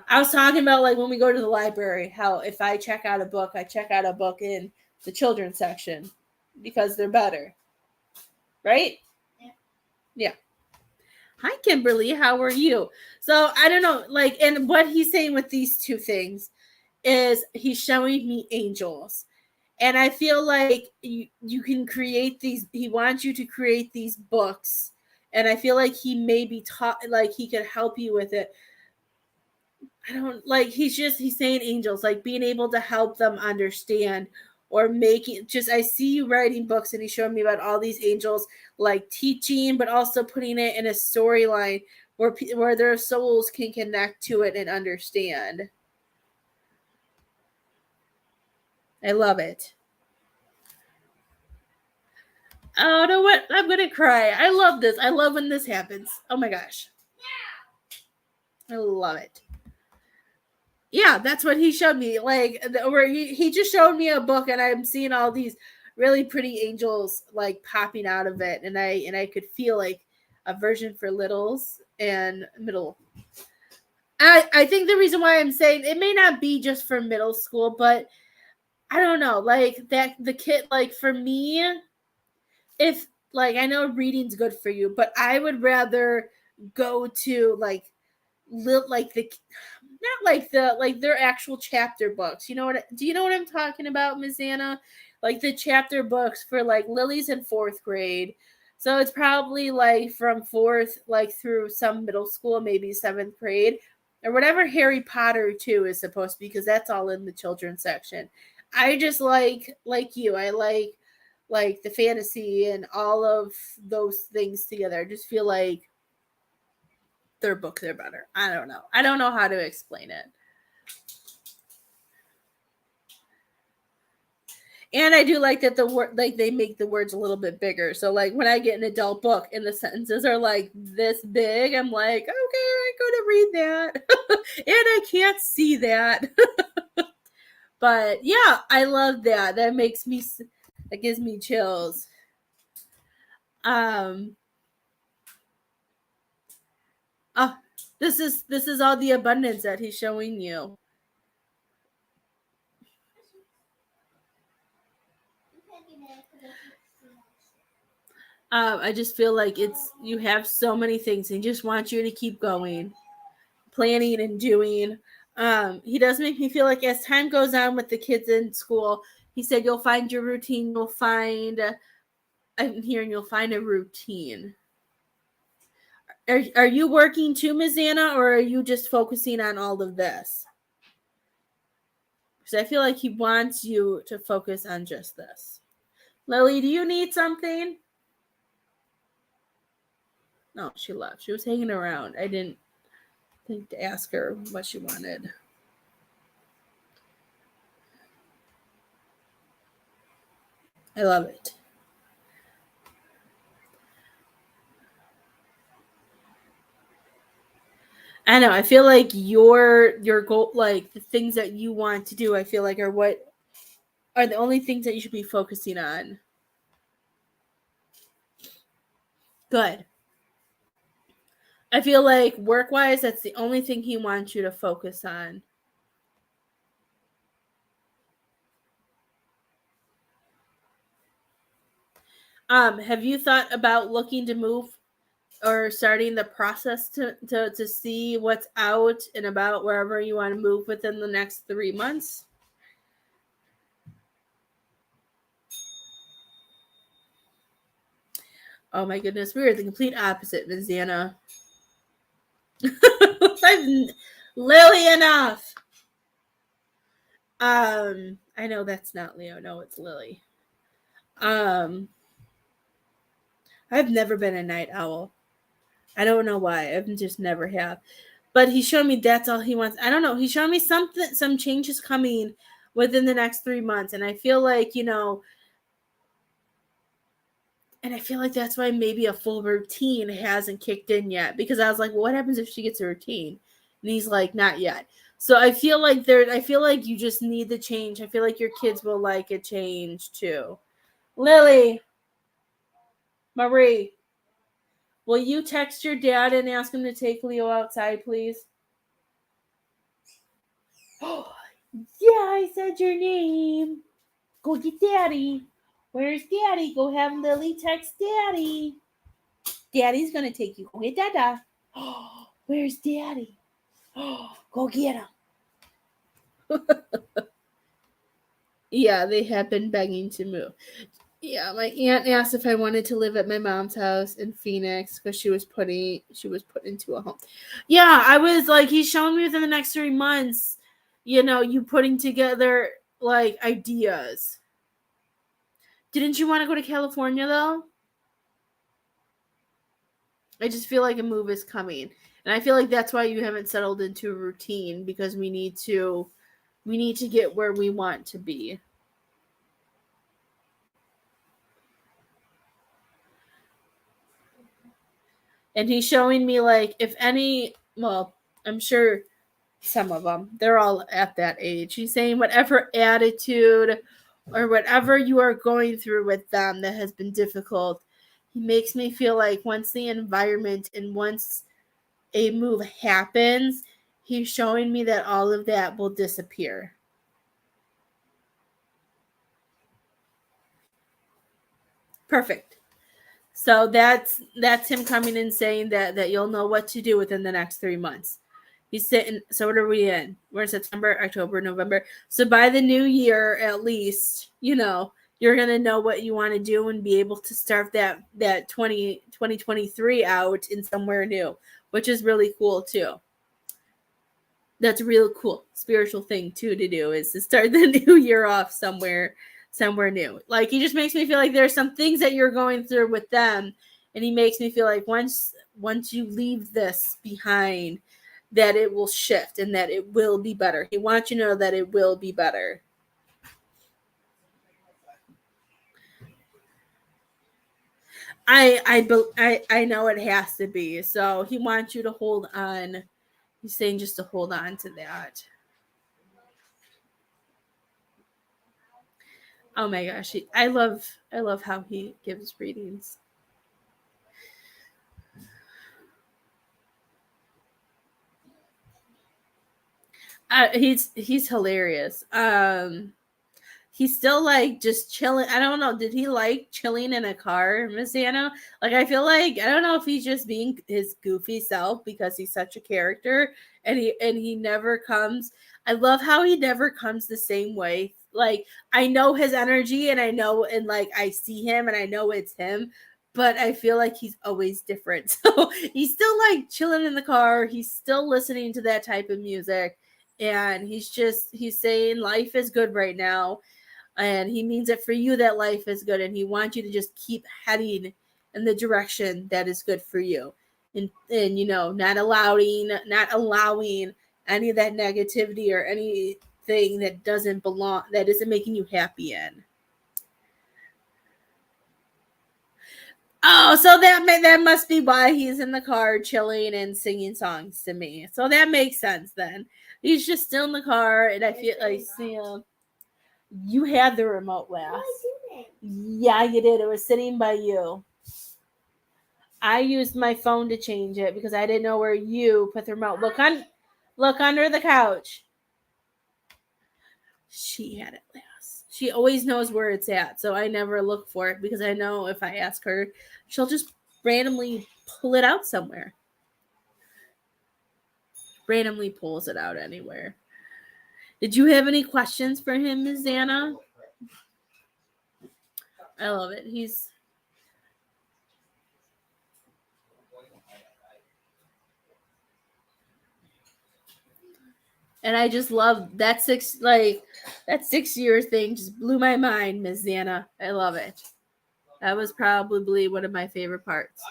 [SPEAKER 1] I was talking about like when we go to the library, how if I check out a book, I check out a book in the children's section because they're better. Right? Yeah. Hi Kimberly, how are you? So I don't know, like and what he's saying with these two things is he's showing me angels. And I feel like you can create these he wants you to create these books. And I feel like he may be taught like he could help you with it. I don't like he's saying angels, like being able to help them understand or making just I see you writing books and he's showing me about all these angels like teaching but also putting it in a storyline where their souls can connect to it and understand. I love it. Oh no, what? I'm gonna cry. I love this. I love when this happens. Oh my gosh. I love it. Yeah, that's what he showed me. Like where he just showed me a book and I'm seeing all these really pretty angels like popping out of it and I could feel like a version for littles and middle. I think the reason why I'm saying it may not be just for middle school, but I don't know, like that the kid like for me if like I know reading's good for you, but I would rather go to like like the not like the like their actual chapter books. You know what? Do you know what I'm talking about, Miss Anna? like the chapter books for like Lily's in 4th grade. So it's probably like from 4th like through some middle school, maybe 7th grade or whatever Harry Potter 2 is supposed to be, because that's all in the children's section. I just like you. I like the fantasy and all of those things together. I just feel like their books are better. I don't know. I don't know how to explain it. And I do like that the word, like they make the words a little bit bigger. So like when I get an adult book and the sentences are like this big, I'm like, okay, I'm going to read that, and I can't see that. But yeah, I love that. That gives me chills. Um. Oh, this is all the abundance that he's showing you. I just feel like you have so many things and he just wants you to keep going, planning and doing. He does make me feel like as time goes on with the kids in school, he said you'll find your routine. I'm hearing you'll find a routine. Are you working too, Ms. Anna, or are you just focusing on all of this? Because I feel like he wants you to focus on just this. Lily, do you need something? No, she left. She was hanging around. I didn't think to ask her what she wanted. I love it. I know. I feel like your goal, like the things that you want to do, I feel like are the only things that you should be focusing on. Good. I feel like work-wise, that's the only thing he wants you to focus on. Have you thought about looking to move or starting the process to see what's out and about wherever you want to move within the next 3 months? Oh my goodness, we are the complete opposite, Ms. Anna. I'm Lily enough. I know that's not Leo. No, it's Lily. Um, I've never been a night owl. I don't know why. I've just never have. But he showed me that's all he wants. I don't know. He showed me some changes coming within the next 3 months, and I feel like and I feel like that's why maybe a full routine hasn't kicked in yet, because I was like, well, what happens if she gets a routine? And he's like, not yet. So I feel like you just need the change. I feel like your kids will like a change too. Lily, Marie, will you text your dad and ask him to take Leo outside, please? Oh, yeah, I said your name. Go get daddy. Where's daddy? Go have Lily text daddy. Daddy's gonna take you. Go get dada. Oh, where's daddy? Oh, go get him. Yeah, they have been begging to move. Yeah, my aunt asked if I wanted to live at my mom's house in Phoenix because she was put into a home. Yeah, I was like, he's showing me within the next 3 months, you putting together like ideas. Didn't you want to go to California though? I just feel like a move is coming. And I feel like that's why you haven't settled into a routine, because we need to get where we want to be. And he's showing me like if any, well, I'm sure some of them, they're all at that age. He's saying whatever attitude or whatever you are going through with them that has been difficult, he makes me feel like once the environment and once a move happens, he's showing me that all of that will disappear. Perfect. So that's him coming in saying that you'll know what to do within the next 3 months. He's sitting. So what are we in? We're in September, October, November. So by the new year, at least, you're going to know what you want to do and be able to start that 2023 out in somewhere new, which is really cool too. That's a real cool spiritual thing too to do, is to start the new year off somewhere new. Like, he just makes me feel like there's some things that you're going through with them, and he makes me feel like once you leave this behind, that it will shift and that it will be better. He wants you to know that it will be better. I know it has to be. So he wants you to hold on. He's saying just to hold on to that. Oh my gosh, I love how he gives readings. He's hilarious. He's still like just chilling. I don't know. Did he like chilling in a car, Miss Anna? Like, I feel like, I don't know if he's just being his goofy self because he's such a character, and he never comes. I love how he never comes the same way. Like, I know his energy, and I know, and like, I see him and I know it's him, but I feel like he's always different. So he's still like chilling in the car. He's still listening to that type of music, and he's saying life is good right now, and he means it for you that life is good, and he wants you to just keep heading in the direction that is good for you, and not allowing any of that negativity or anything that doesn't belong, that isn't making you happy in. Oh, so that must be why he's in the car chilling and singing songs to me. So that makes sense then. He's just still in the car, and I feel like, see him. You had the remote last. Yeah, you did. It was sitting by you. I used my phone to change it because I didn't know where you put the remote. Look under the couch. She had it last. She always knows where it's at, so I never look for it because I know if I ask her, she'll just randomly pull it out somewhere. Randomly pulls it out anywhere. Did you have any questions for him, Ms. Anna? I love it. And I just love that 6 year thing. Just blew my mind, Ms. Anna. I love it. That was probably one of my favorite parts.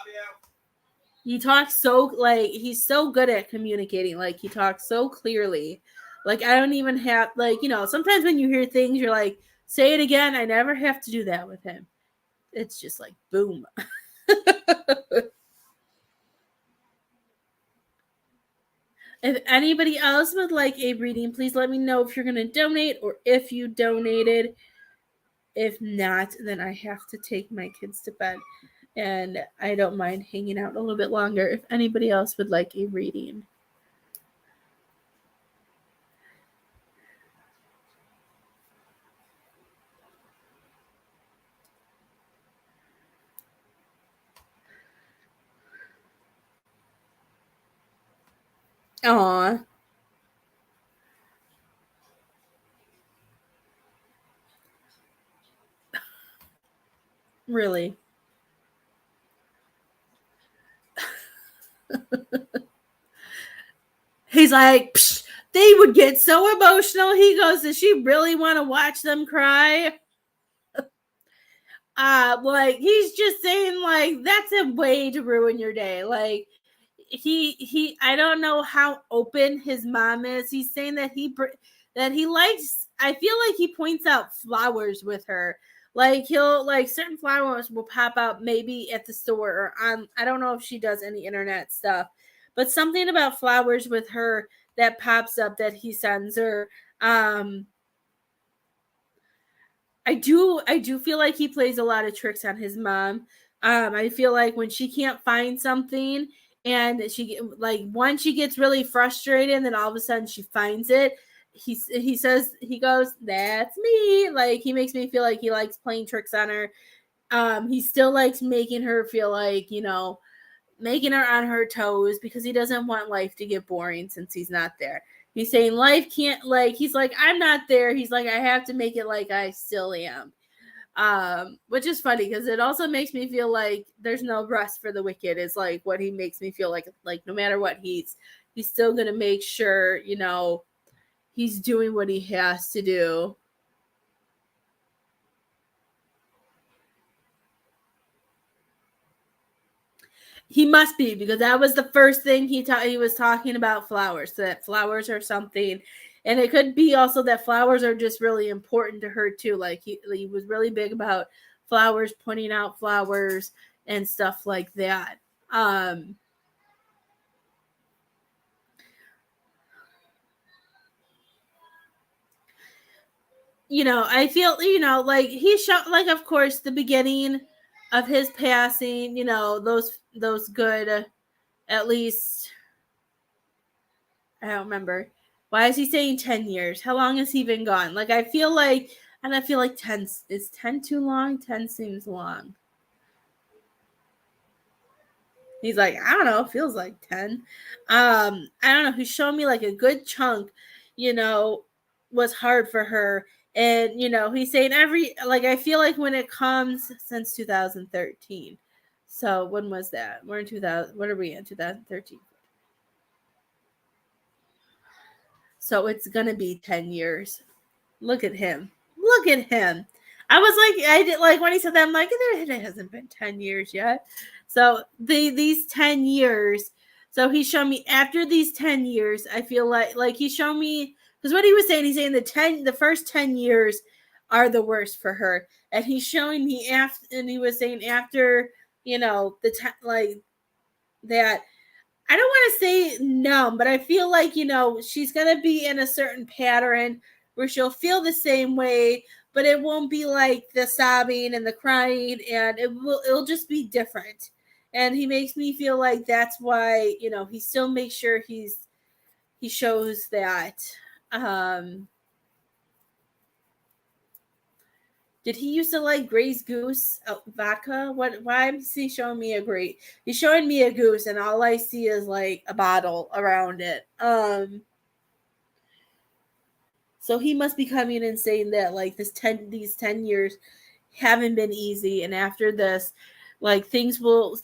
[SPEAKER 1] He talks he's so good at communicating. Like, he talks so clearly. Like, I don't even have, sometimes when you hear things, you're like, say it again. I never have to do that with him. It's just like, boom. If anybody else would like a reading, please let me know if you're going to donate or if you donated. If not, then I have to take my kids to bed. And I don't mind hanging out a little bit longer if anybody else would like a reading. Aw. Really? He's like, psh, they would get so emotional. He goes, does she really want to watch them cry? Like, he's just saying, like, that's a way to ruin your day. Like, he I don't know how open his mom is. He's saying that he likes, I feel like he points out flowers with her. Like, he'll, like, certain flowers will pop out maybe at the store or on, I don't know if she does any internet stuff, but something about flowers with her that pops up that he sends her. I do feel like he plays a lot of tricks on his mom. I feel like when she can't find something, and she, like, once she gets really frustrated and then all of a sudden she finds it, he says, he goes, that's me. Like, he makes me feel like he likes playing tricks on her. He still likes making her feel like, making her on her toes because he doesn't want life to get boring since he's not there. He's saying life can't, like, he's like, I'm not there. He's like, I have to make it like I still am. Which is funny because it also makes me feel like there's no rest for the wicked is like what he makes me feel like no matter what he's still gonna make sure, he's doing what he has to do. He must be because that was the first thing he was talking about flowers. So that flowers are something, and it could be also that flowers are just really important to her too. Like he was really big about flowers, pointing out flowers and stuff like that. Um, I feel, like he showed, like, of course, the beginning of his passing, those good, at least, I don't remember. Why is he saying 10 years? How long has he been gone? Like, and I feel like 10, is 10 too long? 10 seems long. He's like, I don't know, feels like 10. I don't know. He's showing me like a good chunk, you know, was hard for her. And, he's saying like, I feel like when it comes since 2013. So when was that? We're in 2000. What are we in? 2013. So it's going to be 10 years. Look at him. Look at him. I was like, I did like when he said that, I'm like, it hasn't been 10 years yet. So these 10 years, so he showed me after these 10 years, I feel like he showed me, because what he was saying, he's saying the first 10 years are the worst for her. And he's showing me after, and he was saying after, like that, I don't want to say numb, but I feel like, she's going to be in a certain pattern where she'll feel the same way, but it won't be like the sobbing and the crying, and it'll just be different. And he makes me feel like that's why, he still makes sure he shows that. Did he used to like Grey's Goose vodka? Why is he showing me a great? He's showing me a goose, and all I see is like a bottle around it. So he must be coming and saying that like these 10 years haven't been easy, and after this, like things will.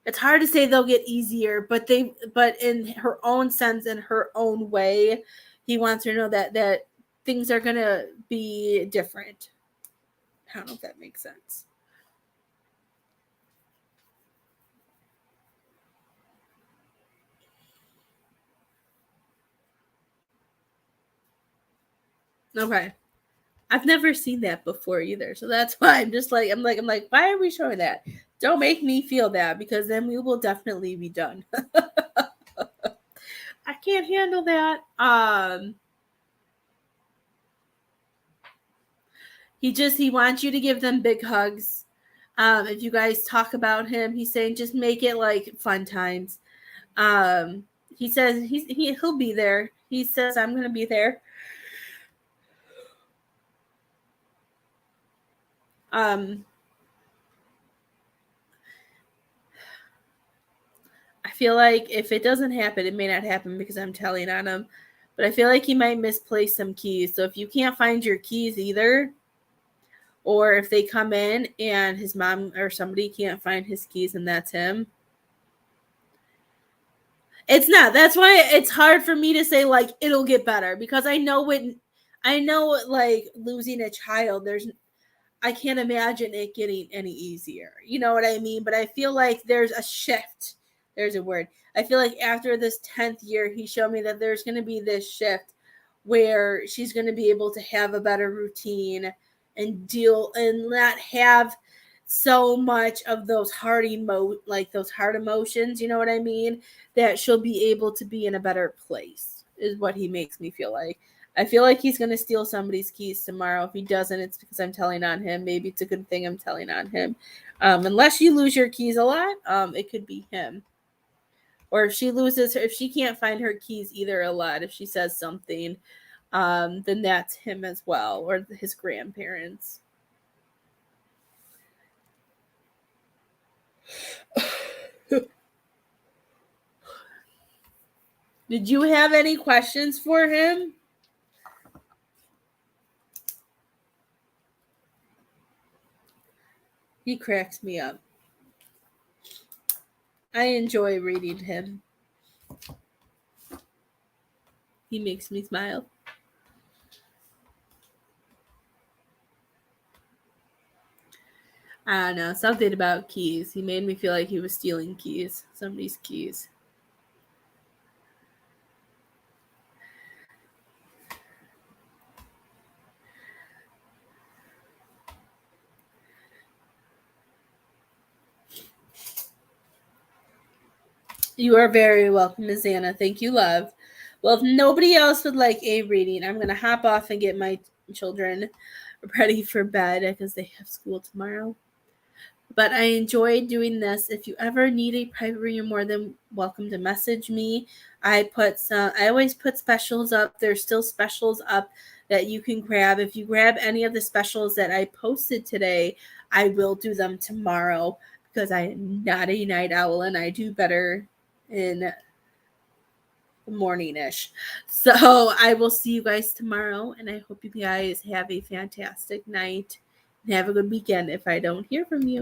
[SPEAKER 1] It's hard to say they'll get easier, but in her own sense, in her own way, he wants her to know that things are gonna be different. I don't know if that makes sense. Okay. I've never seen that before either. So that's why I'm like, why are we showing that? Don't make me feel that because then we will definitely be done. I can't handle that. He wants you to give them big hugs. If you guys talk about him, he's saying just make it like fun times. He says he'll be there. He says I'm gonna be there. Um, I feel like if it doesn't happen, it may not happen because I'm telling on him. But I feel like he might misplace some keys. So if you can't find your keys either, or if they come in and his mom or somebody can't find his keys and that's him, it's not. That's why it's hard for me to say like it'll get better because I know like losing a child, I can't imagine it getting any easier. You know what I mean? But I feel like there's a shift. There's a word. I feel like after this 10th year, he showed me that there's going to be this shift where she's going to be able to have a better routine and deal and not have so much of those those hard emotions, you know what I mean? That she'll be able to be in a better place is what he makes me feel like. I feel like he's going to steal somebody's keys tomorrow. If he doesn't, it's because I'm telling on him. Maybe it's a good thing I'm telling on him. Unless you lose your keys a lot, it could be him. Or if she can't find her keys either a lot, if she says something, then that's him as well, or his grandparents. Did you have any questions for him? He cracks me up. I enjoy reading him. He makes me smile. I don't know, something about keys. He made me feel like he was stealing keys, somebody's keys. You are very welcome, Ms. Anna. Thank you, love. Well, if nobody else would like a reading, I'm going to hop off and get my children ready for bed because they have school tomorrow. But I enjoyed doing this. If you ever need a private reading, you're more than welcome to message me. I always put specials up. There's still specials up that you can grab. If you grab any of the specials that I posted today, I will do them tomorrow because I am not a night owl and I do better in the morning-ish. So I will see you guys tomorrow, and I hope you guys have a fantastic night and have a good weekend if I don't hear from you.